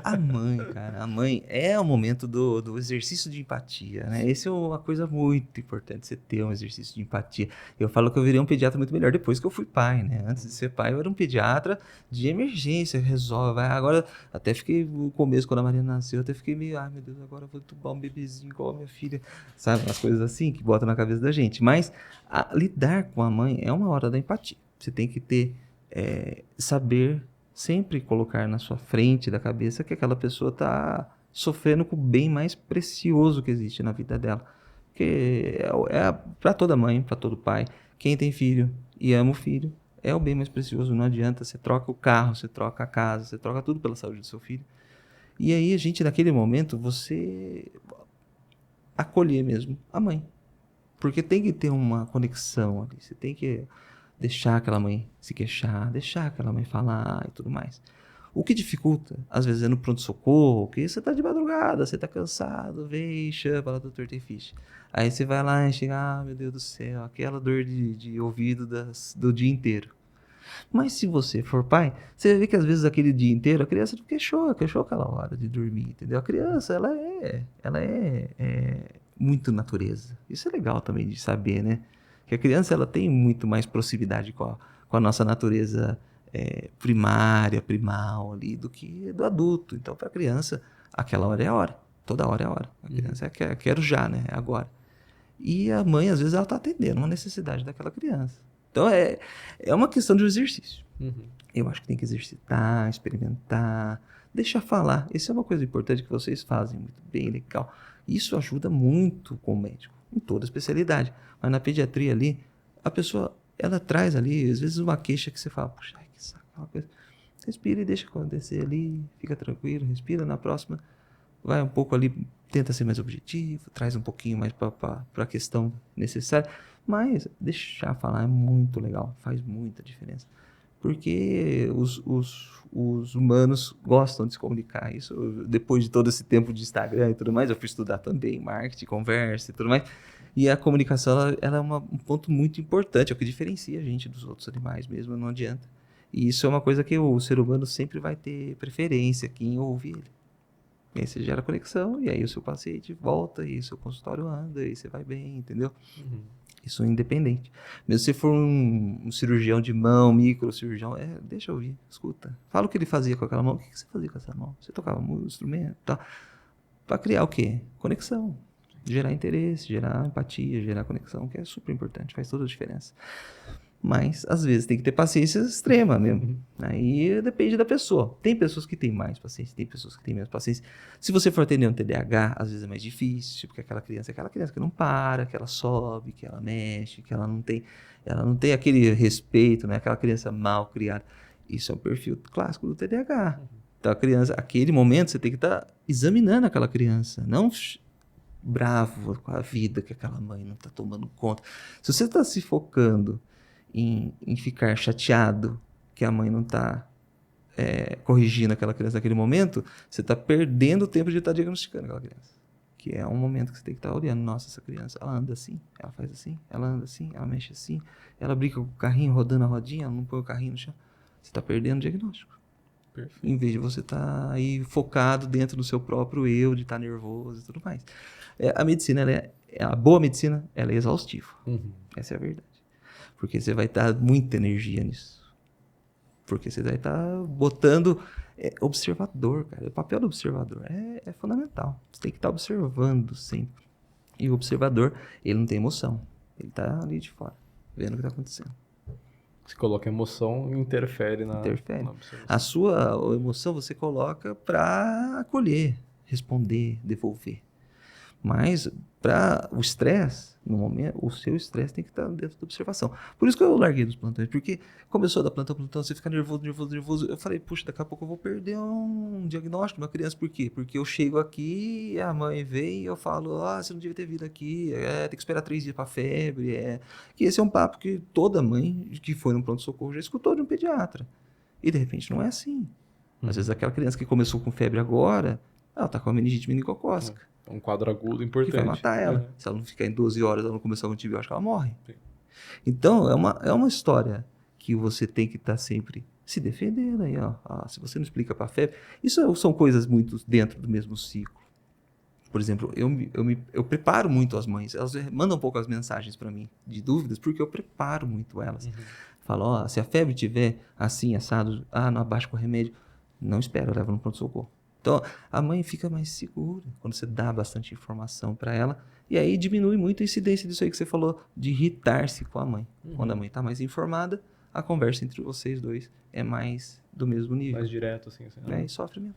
A mãe, cara, a mãe é o momento do exercício de empatia, né? Essa é uma coisa muito importante, você ter um exercício de empatia. Eu falo que eu virei um pediatra muito melhor depois que eu fui pai, né? Antes de ser pai, eu era um pediatra de emergência, resolve. Agora, até fiquei, no começo, quando a Maria nasceu, até fiquei meio, meu Deus, agora eu vou entubar um bebezinho igual a minha filha. Sabe, umas coisas assim que botam na cabeça da gente. Mas lidar com a mãe é uma hora da empatia. Você tem que ter... saber sempre colocar na sua frente da cabeça que aquela pessoa está sofrendo com o bem mais precioso que existe na vida dela. Que para toda mãe, para todo pai, quem tem filho e ama o filho, é o bem mais precioso. Não adianta, você troca o carro, você troca a casa, você troca tudo pela saúde do seu filho. E aí a gente, naquele momento, você acolher mesmo a mãe. Porque tem que ter uma conexão ali, você tem que deixar aquela mãe se queixar, deixar aquela mãe falar e tudo mais. O que dificulta, às vezes, é no pronto-socorro, que você tá de madrugada, você tá cansado, vem, chama lá, doutor, tem ficha. Aí você vai lá e chega, meu Deus do céu, aquela dor de ouvido do dia inteiro. Mas se você for pai, você vai ver que às vezes aquele dia inteiro a criança não queixou aquela hora de dormir, entendeu? A criança, ela é muito natureza. Isso é legal também de saber, né? Que a criança ela tem muito mais proximidade com a nossa natureza primária, primal ali, do que do adulto. Então, para a criança, aquela hora é a hora. Toda hora é a hora. A criança quero já, né? É agora. E a mãe, às vezes, ela está atendendo uma necessidade daquela criança. Então, é uma questão de um exercício. Eu acho que tem que exercitar, experimentar, deixar falar. Isso é uma coisa importante que vocês fazem muito bem, legal. Isso ajuda muito com o médico, em toda especialidade. Mas na pediatria ali, a pessoa, ela traz ali, às vezes, uma queixa que você fala, puxa, que saco, uma coisa. Respira e deixa acontecer ali, fica tranquilo, respira, na próxima, vai um pouco ali, tenta ser mais objetivo, traz um pouquinho mais para a questão necessária. Mas deixar falar é muito legal, faz muita diferença. Porque os humanos gostam de se comunicar. Isso, depois de todo esse tempo de Instagram e tudo mais, eu fui estudar também marketing, conversa e tudo mais. E a comunicação, ela é um ponto muito importante, é o que diferencia a gente dos outros animais mesmo, não adianta. E isso é uma coisa que o ser humano sempre vai ter preferência aqui em ouvir ele. E aí você gera conexão, e aí o seu paciente volta, e o seu consultório anda, e você vai bem, entendeu? Isso é independente. Mesmo se for um cirurgião de mão, microcirurgião, deixa eu ouvir, escuta. Fala o que ele fazia com aquela mão. O que você fazia com essa mão? Você tocava um instrumento? Tá. Para criar o quê? Conexão. Gerar interesse, gerar empatia, gerar conexão, que é super importante, faz toda a diferença. Mas, às vezes, tem que ter paciência extrema mesmo. Aí depende da pessoa. Tem pessoas que têm mais paciência, tem pessoas que têm menos paciência. Se você for atender um TDAH, às vezes é mais difícil, porque aquela criança é aquela criança que não para, que ela sobe, que ela mexe, que ela não tem aquele respeito, né? Aquela criança mal criada. Isso é um perfil clássico do TDAH. Então, a criança, aquele momento, você tem que estar examinando aquela criança, não bravo com a vida que aquela mãe não está tomando conta. Se você está se focando em ficar chateado que a mãe não está corrigindo aquela criança naquele momento, você está perdendo o tempo de estar diagnosticando aquela criança. Que é um momento que você tem que estar olhando. Nossa, essa criança, ela anda assim, ela faz assim, ela anda assim, ela mexe assim, ela brinca com o carrinho, rodando a rodinha, ela não põe o carrinho no chão. Você está perdendo o diagnóstico. Perfeito. Em vez de você estar aí focado dentro do seu próprio eu, de estar nervoso e tudo mais. A medicina, a boa medicina, ela é exaustiva. Essa é a verdade. Porque você vai estar muita energia nisso. Porque você vai estar botando observador, cara. O papel do observador é fundamental. Você tem que estar observando sempre. E o observador, ele não tem emoção. Ele está ali de fora, vendo o que está acontecendo. Se coloca emoção, interfere na observação. A sua emoção você coloca para acolher, responder, devolver. Mas para o estresse, no momento, o seu estresse tem que estar dentro da observação. Por isso que eu larguei dos plantões, porque começou a dar plantão, você fica nervoso. Eu falei, puxa, daqui a pouco eu vou perder um diagnóstico de uma criança. Por quê? Porque eu chego aqui, a mãe vem e eu falo, você não devia ter vindo aqui, tem que esperar 3 dias para febre. Que esse é um papo que toda mãe que foi no pronto-socorro já escutou de um pediatra. E de repente não é assim. Às vezes aquela criança que começou com febre agora, ela está com a meningite meningocócica. Um quadro agudo importante. Que vai matar ela. Se ela não ficar em 12 horas, ela não começar com antibiótico, ela morre. Sim. Então, é uma história que você tem que estar sempre se defendendo aí, ó. Se você não explica para a febre, isso são coisas muito dentro do mesmo ciclo. Por exemplo, eu preparo muito as mães. Elas mandam um pouco as mensagens para mim de dúvidas, porque eu preparo muito elas. Falo, se a febre tiver assim, assado, não abaixa com remédio, não espera, leva no pronto-socorro. Então, a mãe fica mais segura quando você dá bastante informação para ela. E aí diminui muito a incidência disso aí que você falou, de irritar-se com a mãe. Quando a mãe está mais informada, a conversa entre vocês dois é mais do mesmo nível. Mais direto, assim. E sofre mesmo.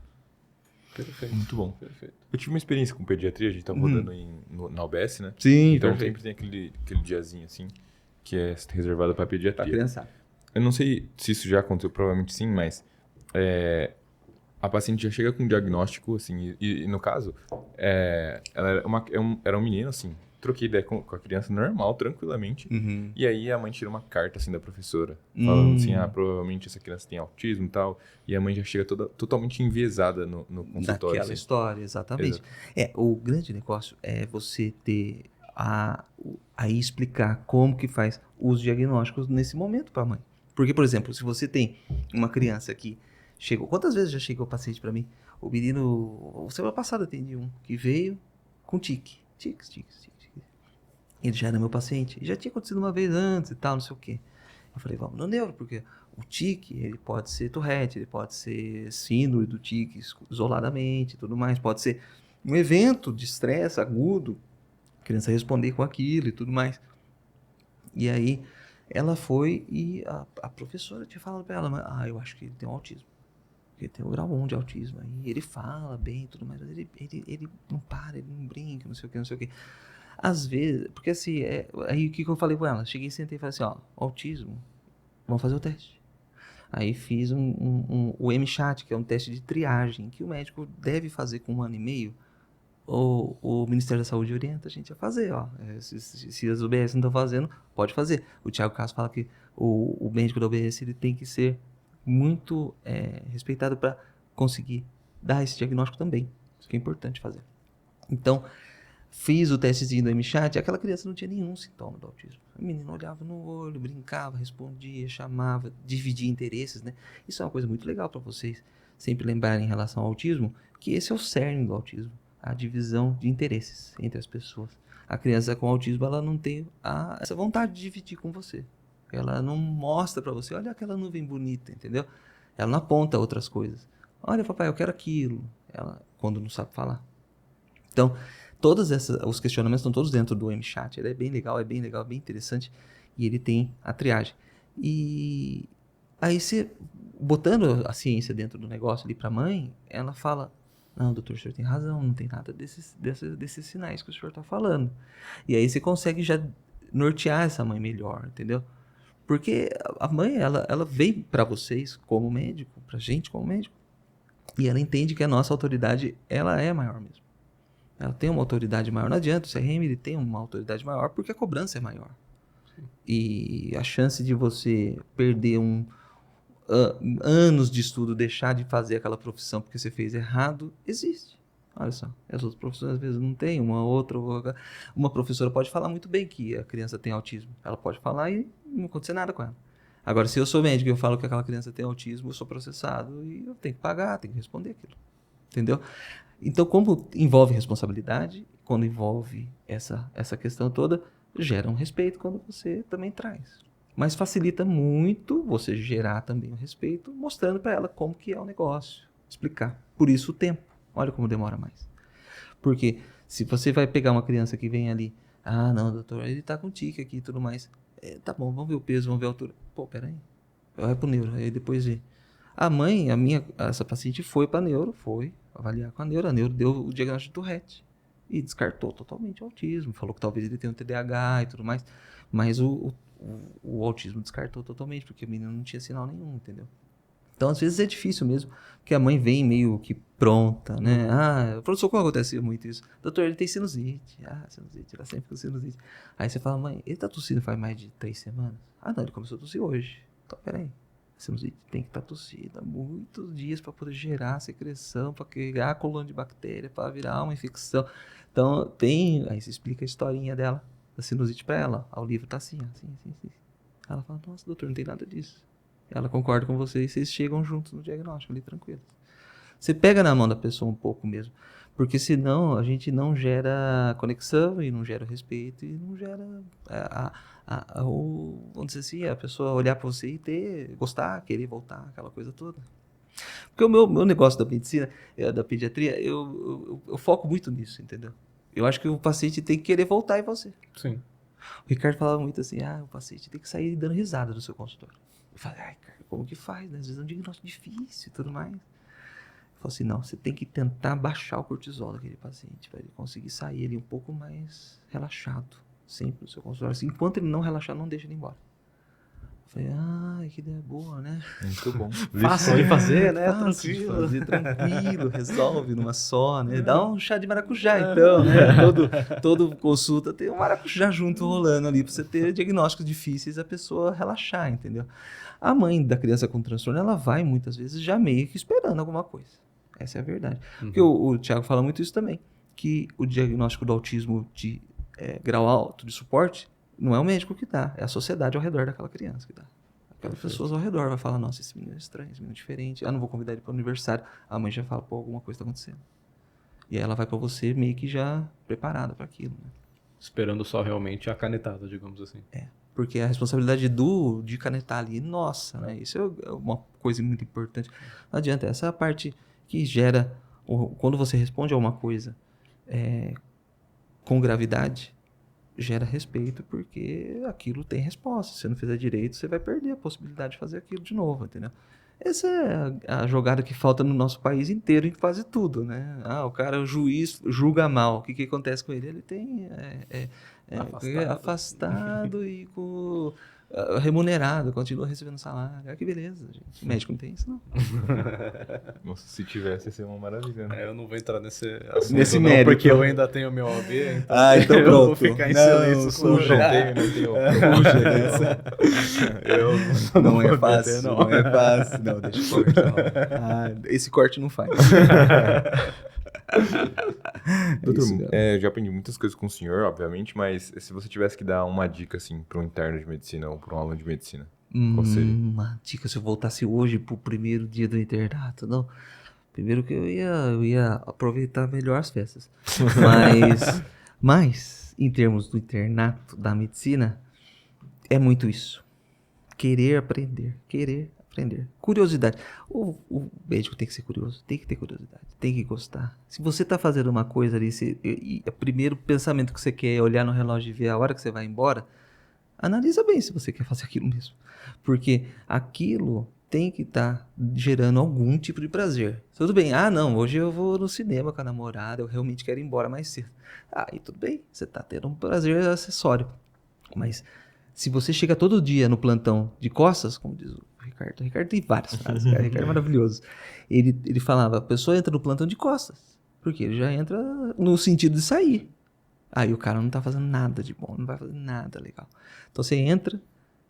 Perfeito. Muito bom. Perfeito. Eu tive uma experiência com pediatria, a gente tá rodando na UBS, né? Sim, então perfeito. sempre tem aquele diazinho, assim, que é reservado para pediatria. Pra criançada. Eu não sei se isso já aconteceu, provavelmente sim, mas... a paciente já chega com um diagnóstico, assim, e no caso, ela era um menino, assim, troquei ideia com a criança normal, tranquilamente, e aí a mãe tira uma carta, assim, da professora, falando assim, provavelmente essa criança tem autismo e tal, e a mãe já chega totalmente enviesada no consultório. Naquela assim. história, exatamente. O grande negócio é você ter aí explicar como que faz os diagnósticos nesse momento para a mãe. Porque, por exemplo, se você tem uma criança que chegou... Quantas vezes já chegou o paciente para mim? O menino... Semana passada atendi um que veio com tique. Tiques. Ele já era meu paciente. Já tinha acontecido uma vez antes e tal, não sei o quê. Eu falei, vamos no neuro, porque o tique, ele pode ser Tourette, ele pode ser síndrome do tique isoladamente e tudo mais. Pode ser um evento de estresse agudo, a criança responder com aquilo e tudo mais. E aí... Ela foi e a professora tinha falado para ela, eu acho que ele tem um autismo. Ele tem o grau 1 de autismo. Aí ele fala bem e tudo mais, mas ele não para, ele não brinca, não sei o que. Às vezes, porque assim, aí o que eu falei com ela? Cheguei, sentei e falei assim, autismo, vamos fazer o teste. Aí fiz o MChat, que é um teste de triagem, que o médico deve fazer com 1 ano e meio. O Ministério da Saúde orienta a gente a fazer, se as UBS não estão fazendo, pode fazer. O Thiago Castro fala que o médico da UBS ele tem que ser muito respeitado para conseguir dar esse diagnóstico também. Isso que é importante fazer. Então, fiz o testezinho do MChat, aquela criança não tinha nenhum sintoma do autismo. O menino olhava no olho, brincava, respondia, chamava, dividia interesses, né? Isso é uma coisa muito legal para vocês sempre lembrarem em relação ao autismo, que esse é o cerne do autismo. A divisão de interesses entre as pessoas. A criança com autismo, ela não tem essa vontade de dividir com você. Ela não mostra pra você, olha aquela nuvem bonita, entendeu? Ela não aponta outras coisas. Olha, papai, eu quero aquilo. Ela, quando não sabe falar. Então, os questionamentos estão todos dentro do MChat. Ele é bem legal, bem interessante. E ele tem a triagem. E aí você, botando a ciência dentro do negócio ali pra mãe, ela fala, não, doutor, o senhor tem razão, não tem nada desses sinais que o senhor tá falando. E aí você consegue já nortear essa mãe melhor, entendeu? Porque a mãe, ela vem pra vocês como médico, pra gente como médico, e ela entende que a nossa autoridade, ela é maior mesmo. Ela tem uma autoridade maior. Não adianta, o CRM ele tem uma autoridade maior porque a cobrança é maior. Sim. E a chance de você perder anos de estudo, deixar de fazer aquela profissão porque você fez errado, existe. Olha só, as outras profissões às vezes não tem, uma professora pode falar muito bem que a criança tem autismo, ela pode falar e não acontecer nada com ela. Agora, se eu sou médico e eu falo que aquela criança tem autismo, eu sou processado e eu tenho que pagar, tenho que responder aquilo, entendeu? Então, como envolve responsabilidade, quando envolve essa questão toda, gera um respeito quando você também traz. Mas facilita muito você gerar também o respeito, mostrando para ela como que é o negócio, explicar. Por isso o tempo. Olha como demora mais. Porque se você vai pegar uma criança que vem ali, ah, não, doutor, ele tá com tique aqui e tudo mais. Tá bom, vamos ver o peso, vamos ver a altura. Pô, peraí. Vai pro neuro, aí depois vê. A mãe, essa paciente foi pra neuro, foi avaliar com a neuro deu o diagnóstico de Tourette. E descartou totalmente o autismo. Falou que talvez ele tenha um TDAH e tudo mais. Mas o autismo descartou totalmente, porque o menino não tinha sinal nenhum, entendeu? Então, às vezes é difícil mesmo, porque a mãe vem meio que pronta, né? Ah, pronto-socorro acontece muito isso. Doutor, ele tem sinusite. Ah, sinusite, ela sempre com sinusite. Aí você fala, mãe, ele tá tossindo faz mais de 3 semanas? Ah, não, ele começou a tossir hoje. Então, peraí. A sinusite tem que estar tossida há muitos dias para poder gerar secreção, para criar colônia de bactéria, para virar uma infecção. Então, aí você explica a historinha dela, da sinusite para ela. O livro tá assim, assim. Ela fala, nossa, doutor, não tem nada disso. Ela concorda com você e vocês chegam juntos no diagnóstico ali, tranquilo. Você pega na mão da pessoa um pouco mesmo, porque senão a gente não gera conexão e não gera respeito e não gera vamos dizer assim, a pessoa olhar para você e gostar, querer voltar, aquela coisa toda. Porque o meu negócio da medicina, da pediatria, eu foco muito nisso, entendeu? Eu acho que o paciente tem que querer voltar em você. Sim. O Ricardo falava muito assim, o paciente tem que sair dando risada do seu consultório. Eu falei, cara, como que faz? Né? Às vezes é um diagnóstico difícil e tudo mais. Eu falei assim, não, você tem que tentar baixar o cortisol daquele paciente, para ele conseguir sair ali um pouco mais relaxado, sempre no seu consultório. Assim, enquanto ele não relaxar, não deixa ele embora. Eu falei, que ideia boa, né? Muito bom. Fácil de fazer, né? Fácil de fazer, tranquilo, resolve numa só, né? Dá um chá de maracujá, então, né? Todo consulta tem um maracujá junto rolando ali, pra você ter diagnósticos difíceis e a pessoa relaxar, entendeu? A mãe da criança com transtorno, ela vai muitas vezes já meio que esperando alguma coisa. Essa é a verdade. Uhum. Porque o Thiago fala muito isso também, que o diagnóstico do autismo de grau alto, de suporte, não é o médico que dá, é a sociedade ao redor daquela criança que dá. Aquelas pessoas ao redor vai falar, nossa, esse menino é estranho, esse menino é diferente, não vou convidar ele para o aniversário. A mãe já fala, pô, alguma coisa está acontecendo. E aí ela vai para você meio que já preparada para aquilo, né? Esperando só realmente a canetada, digamos assim. Porque a responsabilidade de canetar ali, nossa, né? Isso é uma coisa muito importante. Não adianta, essa é a parte que gera, quando você responde a uma coisa com gravidade, gera respeito, porque aquilo tem resposta. Se você não fizer direito, você vai perder a possibilidade de fazer aquilo de novo, entendeu? Essa é a jogada que falta no nosso país inteiro em quase tudo, né? O cara, o juiz, julga mal. O que acontece com ele? Ele tem afastado e com remunerado, continua recebendo salário. Que beleza, gente. O médico não tem isso, não. Nossa, se tivesse, ia ser uma maravilha, né? Eu não vou entrar nesse assunto, não, porque eu ainda tenho meu OAB, então, então eu pronto. vou ficar em silêncio. Não tenho. Não é fácil, não é fácil. Não, deixa eu cortar. Esse corte não faz. Doutor, já aprendi muitas coisas com o senhor, obviamente, mas se você tivesse que dar uma dica, assim, para um interno de medicina ou para um aluno de medicina, qual seria? Uma dica, se eu voltasse hoje pro primeiro dia do internato, não. Primeiro que eu ia aproveitar melhor as festas. Mas, em termos do internato da medicina, é muito isso. Querer aprender. Curiosidade. O médico tem que ser curioso, tem que ter curiosidade, tem que gostar. Se você está fazendo uma coisa ali, o primeiro pensamento que você quer é olhar no relógio e ver a hora que você vai embora, analisa bem se você quer fazer aquilo mesmo. Porque aquilo tem que estar gerando algum tipo de prazer. Tudo bem, não, hoje eu vou no cinema com a namorada, eu realmente quero ir embora mais cedo. E tudo bem, você está tendo um prazer acessório. Mas se você chega todo dia no plantão de costas, como diz o Ricardo tem várias frases, cara, o Ricardo é maravilhoso. Ele falava, a pessoa entra no plantão de costas, porque ele já entra no sentido de sair. Aí o cara não tá fazendo nada de bom, não vai fazer nada legal. Então você entra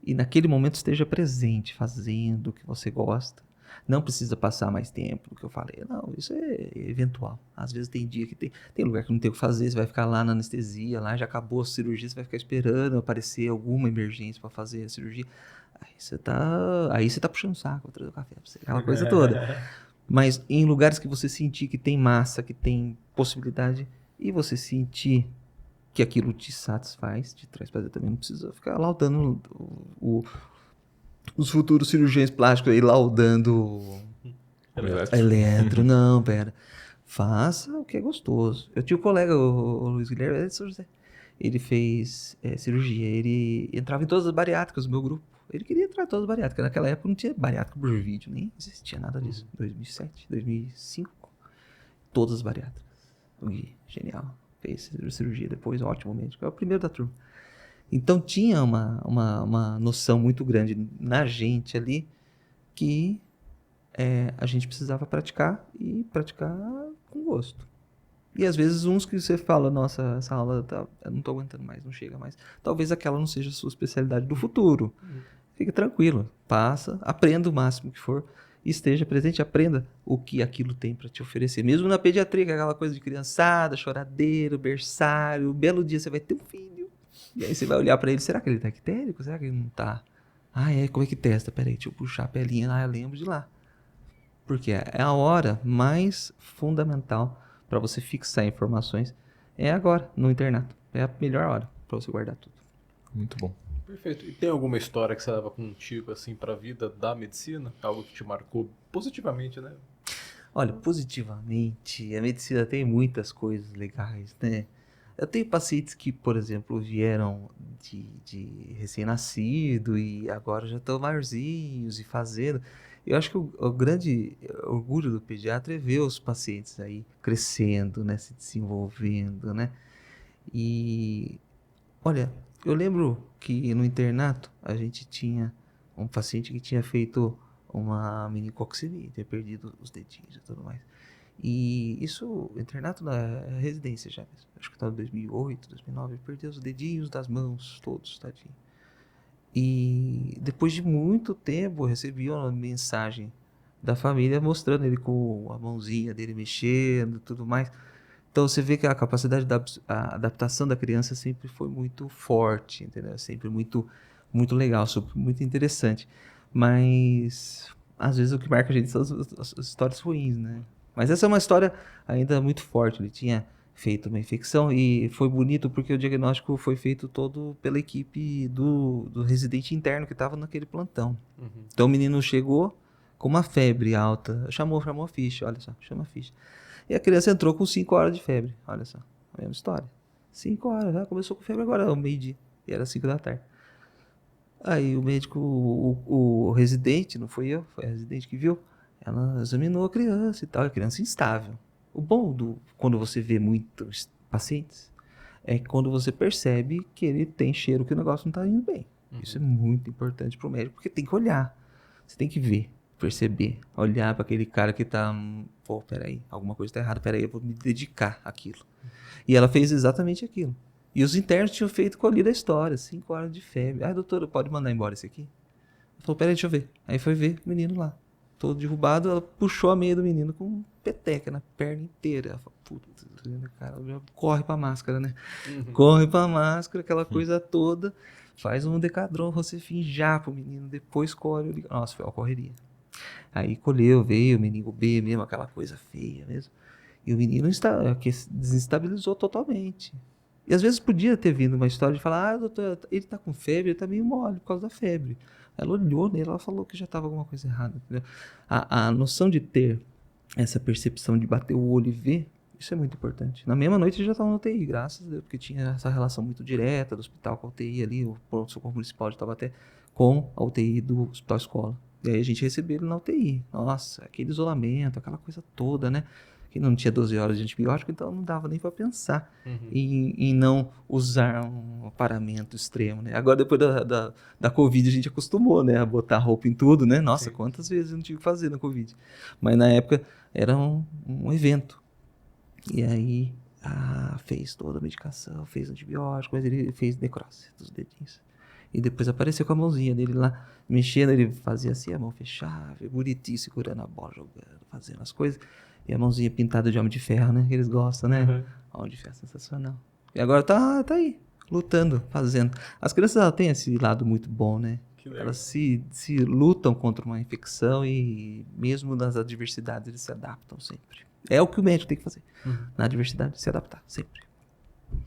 e naquele momento esteja presente, fazendo o que você gosta. Não precisa passar mais tempo do que eu falei. Não, isso é eventual. Às vezes tem dia que tem lugar que não tem o que fazer, você vai ficar lá na anestesia, lá já acabou a cirurgia, você vai ficar esperando aparecer alguma emergência para fazer a cirurgia. Aí você tá puxando o saco, vou trazer o café pra você, aquela coisa toda. Mas em lugares que você sentir que tem massa, que tem possibilidade, e você sentir que aquilo te satisfaz, te traz prazer também, não precisa ficar laudando os futuros cirurgiões plásticos aí, laudando eletro. Não, pera. Faça o que é gostoso. Eu tinha um colega, o Luiz Guilherme, de São José. Ele fez cirurgia, ele entrava em todas as bariátricas do meu grupo. Ele queria entrar em todas as bariátricas. Naquela época não tinha bariátrica por vídeo, nem existia nada disso. 2007, 2005, todas as bariátricas. O Gui, genial. Fez cirurgia depois, ótimo médico. É o primeiro da turma. Então tinha uma noção muito grande na gente ali que a gente precisava praticar e praticar com gosto. E às vezes uns que você fala, nossa, essa aula eu não tô aguentando mais, não chega mais. Talvez aquela não seja a sua especialidade do futuro. Fica tranquilo, passa, aprenda o máximo que for. Esteja presente, aprenda o que aquilo tem para te oferecer. Mesmo na pediatria, que é aquela coisa de criançada, choradeiro, berçário, um belo dia você vai ter um filho. E aí você vai olhar para ele, será que ele tá ictérico? Será que ele não tá? Como é que testa? Peraí, deixa eu puxar a pelinha lá, eu lembro de lá. Porque é a hora mais fundamental para você fixar informações. É agora, no internato. É a melhor hora para você guardar tudo. Muito bom. Perfeito. E tem alguma história que você leva contigo, assim, pra vida da medicina? Algo que te marcou positivamente, né? Olha, positivamente, a medicina tem muitas coisas legais, né? Eu tenho pacientes que, por exemplo, vieram de recém-nascido e agora já estão maiorzinhos e fazendo. Eu acho que o grande orgulho do pediatra é ver os pacientes aí crescendo, né? Se desenvolvendo, né? E, olha, eu lembro que no internato a gente tinha um paciente que tinha feito uma menicoccemia, tinha perdido os dedinhos e tudo mais. E isso, internato na residência já, acho que estava em 2008, 2009, perdeu os dedinhos das mãos todos, tadinho. E depois de muito tempo eu recebi uma mensagem da família mostrando ele com a mãozinha dele mexendo e tudo mais. Então você vê que a capacidade da adaptação da criança sempre foi muito forte, entendeu? Sempre muito, muito legal, muito interessante. Mas às vezes o que marca a gente são as histórias ruins, né? Mas essa é uma história ainda muito forte. Ele tinha feito uma infecção e foi bonito porque o diagnóstico foi feito todo pela equipe do residente interno que estava naquele plantão. Então o menino chegou com uma febre alta, chamou a ficha, olha só, chama a ficha. E a criança entrou com 5 horas de febre, olha só, a mesma história. 5 horas, já começou com febre agora, meio-dia, e era 5 da tarde. Aí o médico, o residente, não foi eu, foi a residente que viu, ela examinou a criança e tal, a criança instável. O bom quando você vê muitos pacientes é quando você percebe que ele tem cheiro, que o negócio não está indo bem. Isso é muito importante para o médico, porque tem que olhar. Você tem que ver, perceber, olhar para aquele cara que está, peraí, alguma coisa está errada, peraí, eu vou me dedicar àquilo. E ela fez exatamente aquilo. E os internos tinham feito colhida a história, 5 horas de febre. Doutora, pode mandar embora esse aqui? Ela falou, peraí, deixa eu ver. Aí foi ver o menino lá, todo derrubado, ela puxou a meia do menino com peteca na perna inteira. Ela falou, putz, cara, corre pra máscara, né? Corre pra máscara, aquela coisa toda, faz um decadron, você finjar pro menino, depois colhe. Nossa, foi uma correria. Aí colheu, veio o menino B mesmo, aquela coisa feia mesmo. E o menino desestabilizou totalmente. E às vezes podia ter vindo uma história de falar, doutor, ele tá com febre, ele tá meio mole por causa da febre. Ela olhou nele, ela falou que já estava alguma coisa errada. Entendeu? A noção de ter essa percepção de bater o olho e ver, Isso é muito importante. Na mesma noite eu já estava na UTI, graças a Deus, porque tinha essa relação muito direta do hospital com a UTI ali, o pronto-socorro municipal de Taubaté, com a UTI do hospital escola. E aí a gente recebeu ele na UTI. Nossa, aquele isolamento, aquela coisa toda, né? Que não tinha 12 horas de antibiótico, então não dava nem para pensar em não usar um paramento extremo, né? Agora, depois da Covid, a gente acostumou, né? A botar roupa em tudo, né? Nossa, sim. Quantas vezes eu não tive que fazer na Covid. Mas na época era um evento. E aí fez toda a medicação, fez antibiótico, mas ele fez necrose dos dedinhos. E depois apareceu com a mãozinha dele lá, mexendo, ele fazia assim, a mão fechava, bonitinho, segurando a bola, jogando, fazendo as coisas. E a mãozinha pintada de Homem de Ferro, né? Que eles gostam, né? Homem de Ferro, sensacional. E agora tá aí, lutando, fazendo. As crianças, elas têm esse lado muito bom, né? Elas se lutam contra uma infecção e mesmo nas adversidades eles se adaptam sempre. É o que o médico tem que fazer. Na adversidade, se adaptar, sempre.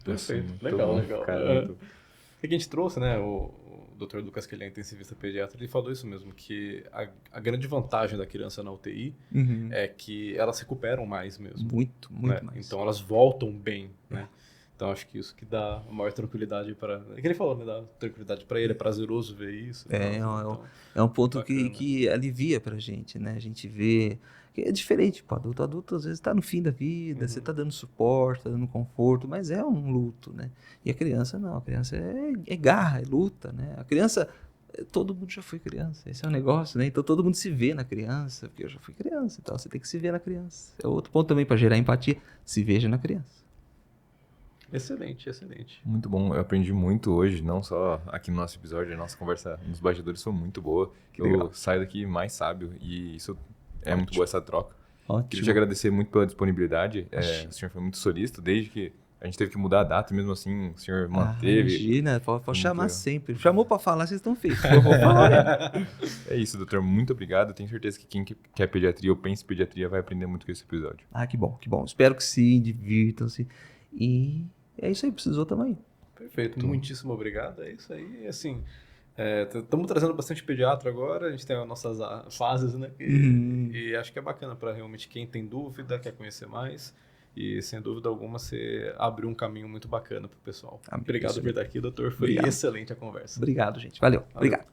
Perfeito. Legal. O que a gente trouxe, né? O Dr. Lucas, que ele é intensivista pediatra, ele falou isso mesmo, que a grande vantagem da criança na UTI é que elas recuperam mais mesmo. Muito né? mais. Então elas voltam bem, né? Então acho que isso que dá a maior tranquilidade para... É que ele falou, né? Dá tranquilidade para ele, é prazeroso ver isso. É um ponto que alivia pra gente, né? A gente vê... que é diferente, pô. Adulto às vezes tá no fim da vida, você tá dando suporte, tá dando conforto, mas é um luto, né? E a criança não, a criança é garra, é luta, né? A criança... Todo mundo já foi criança, esse é o negócio, né? Então todo mundo se vê na criança, porque eu já fui criança, então você tem que se ver na criança. É outro ponto também para gerar empatia, se veja na criança. Excelente. Muito bom, eu aprendi muito hoje, não só aqui no nosso episódio, a nossa conversa nos bastidores foi muito boa. Eu saio daqui mais sábio e isso é muito boa essa troca. Ótimo. Queria te agradecer muito pela disponibilidade, o senhor foi muito solícito, desde que a gente teve que mudar a data, mesmo assim o senhor manteve. Imagina, pode chamar sempre. Chamou para falar, vocês estão feitos. Eu vou falar. É isso, doutor, muito obrigado. Tenho certeza que quem quer pediatria ou pensa em pediatria vai aprender muito com esse episódio. Que bom. Espero que sim, divirtam-se. E é isso aí, precisou também. Perfeito, muitíssimo obrigado. É isso aí, assim... Estamos trazendo bastante pediatra agora, a gente tem as nossas fases, né? E acho que é bacana para realmente quem tem dúvida, quer conhecer mais. E sem dúvida alguma você abriu um caminho muito bacana para o pessoal. Obrigado por estar aqui, doutor. Foi excelente a conversa. Obrigado, gente. Valeu. Obrigado.